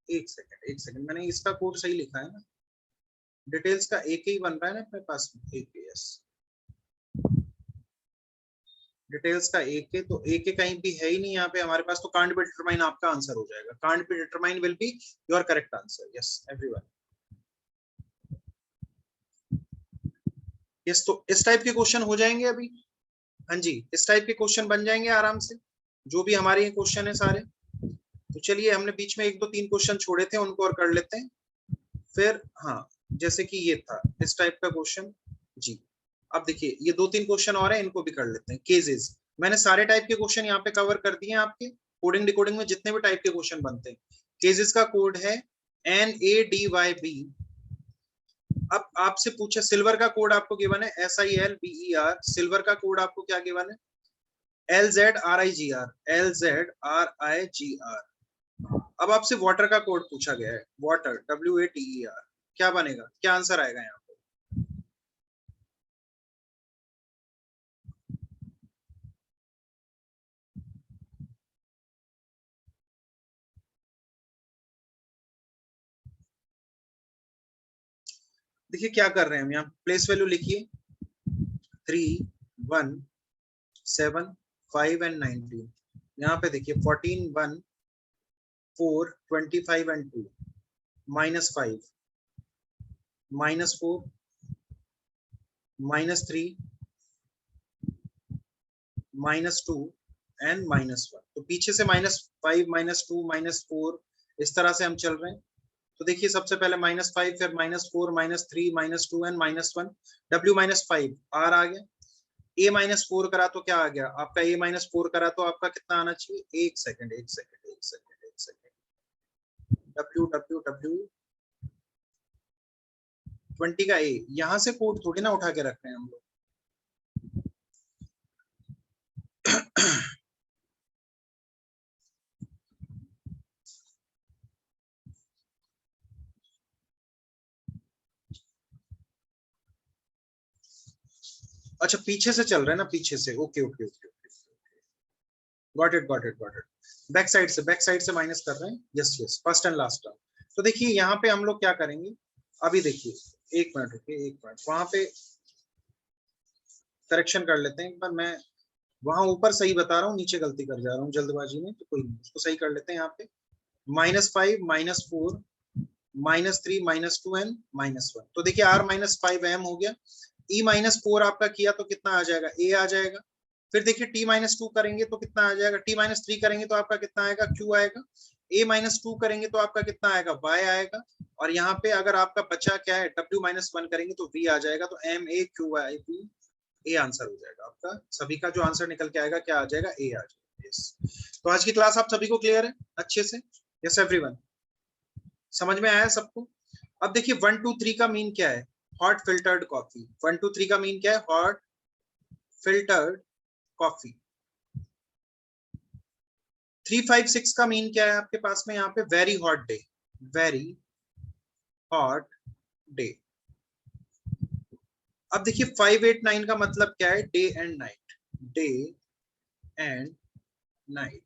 A: एक सेकंड एक सेकंड, मैंने इसका कोड सही लिखा है ना? डिटेल्स का AK ही बन रहा है ना अपने पास में? AK, यस, डिटेल्स का AK, तो AK कहीं भी है ही नहीं यहाँ पे हमारे पास, तो कांट बी डिटरमाइन आपका आंसर हो जाएगा। Can't be determine will be your correct answer. Yes everyone, yes. तो इस टाइप के क्वेश्चन हो जाएंगे अभी, हाँ जी, इस टाइप के क्वेश्चन बन जाएंगे आराम से, जो भी हमारे ये क्वेश्चन है सारे। तो चलिए, हमने बीच में 1 2 3 क्वेश्चन छोड़े थे, उनको और कर लेते हैं फिर। हाँ, जैसे कि ये था इस टाइप का क्वेश्चन जी। अब देखिए ये 2 3 क्वेश्चन और हैं, इनको भी कर लेते हैं। केसेस, मैंने सारे टाइप के क्वेश्चन यहाँ पे कवर कर दिए हैं आपके कोडिंग डिकोडिंग में, जितने भी टाइप के क्वेश्चन बनते हैं। केसेस का कोड है NADYB। अब आपसे पूछा, सिल्वर का कोड आपको गिवन है SILVER, सिल्वर का कोड आपको क्या गिवन है? LZRIGR, LZRIGR। अब आपसे वाटर का कोड पूछा गया है, वाटर WATER, क्या बनेगा? क्या आंसर आएगा यहाँ पे? देखिए क्या कर रहे हैं हम यहाँ, प्लेस वैल्यू लिखिए, 3 1 7 5 एंड 19। यहाँ पे देखिए 14 1 4 25 एंड 2, -5 -4 -3 -2 एंड -1। तो पीछे से -5 -2 -4 इस तरह से हम चल रहे हैं। तो देखिए सबसे पहले -5, फिर -4 -3 -2 एंड -1। W-5 R आ गया। A-4 करा तो क्या आ गया आपका? A-4 करा तो आपका कितना आना चाहिए? एक सेकंड एक सेकंड एक सेकंड एक सेकंड, W 20 का A, यहां से कोड थोड़ी ना उठा के रख रहे हैं हम लोग। अच्छा पीछे से चल रहे हैं ना, पीछे से, okay okay okay, got it got it got it. Back side से माइनस कर रहे हैं, yes yes, first and last term. तो देखिए यहाँ पे हम लोग क्या करेंगे, अभी देखिए 1 मिनट रुकिए, 1 मिनट, वहां पे करेक्शन कर लेते हैं एक बार। मैं वहां ऊपर सही बता रहा हूँ, नीचे गलती कर जा रहा हूँ जल्दबाजी में, तो कोई नहीं, उसको सही कर लेते हैं। यहाँ पे -5 -4 -3 -2 एंड -1। तो देखिए R-5 M हो गया। E-4 आपका किया तो कितना आ जाएगा? A आ जाएगा। फिर देखिए T-2 करेंगे तो कितना आ जाएगा? T-3 करेंगे तो आपका कितना आएगा? Q आएगा। a-2 करेंगे तो आपका कितना आएगा, y आएगा, और यहाँ पे अगर आपका बचा क्या है, w-1 करेंगे तो v आ जाएगा, तो MAQIV ए आंसर हो जाएगा आपका। सभी का जो आंसर निकल के आएगा क्या आ जाएगा, ए आ जाएगा। yes. तो आज की क्लास आप सभी को क्लियर है अच्छे से? यस एवरीवन, समझ में आया सबको? अब देखिए 1 2 3 का मीन क्या है, हॉट फिल्टर्ड कॉफी। 1 2 3 का मीन क्या है, हॉट फिल्टर्ड कॉफी। 3 5 6 का मीन क्या है आपके पास में यहाँ पे, very hot day, very hot day. अब देखिए 5 8 9 का मतलब क्या है, day and night, day and night.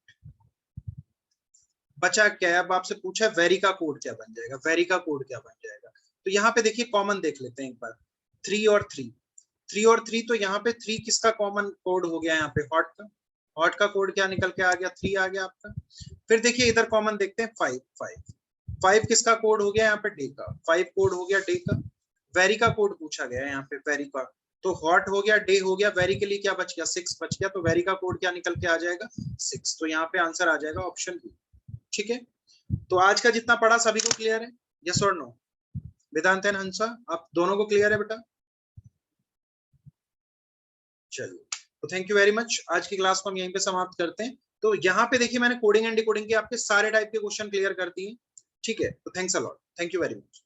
A: बचा क्या है, अब आपसे पूछा वेरी का कोड क्या बन जाएगा, वेरी का कोड क्या बन जाएगा। तो यहाँ पे देखिए कॉमन देख लेते हैं एक बार, 3 और 3, 3 और 3, तो यहाँ पे 3 किसका कॉमन कोड हो गया, यहाँ पे हॉट का, हॉट का कोड क्या निकल के आ गया, 3 आ गया आपका। फिर देखिए इधर कॉमन देखते हैं 5 5, 5 किसका कोड हो गया यहाँ पे, डे का, 5 कोड हो गया डे का। वेरी का कोड पूछा गया है यहाँ पे, वेरी का, तो हॉट हो गया, डे हो गया, वेरी के लिए क्या बच गया, 6 बच गया, तो वेरी का कोड क्या निकल के आ जाएगा, 6। तो यहाँ पे आंसर आ जाएगा ऑप्शन बी। ठीक है, तो आज का जितना पढ़ा सभी को क्लियर है, यस और नो? वेदांत एंड हंसा, आप दोनों को क्लियर है बेटा? चलिए, तो थैंक यू वेरी मच। आज की क्लास को हम यहीं पे समाप्त करते हैं। तो यहाँ पे देखिए मैंने कोडिंग एंड डिकोडिंग के आपके सारे टाइप के क्वेश्चन क्लियर कर दिए। ठीक है, तो thanks a lot, thank you very much.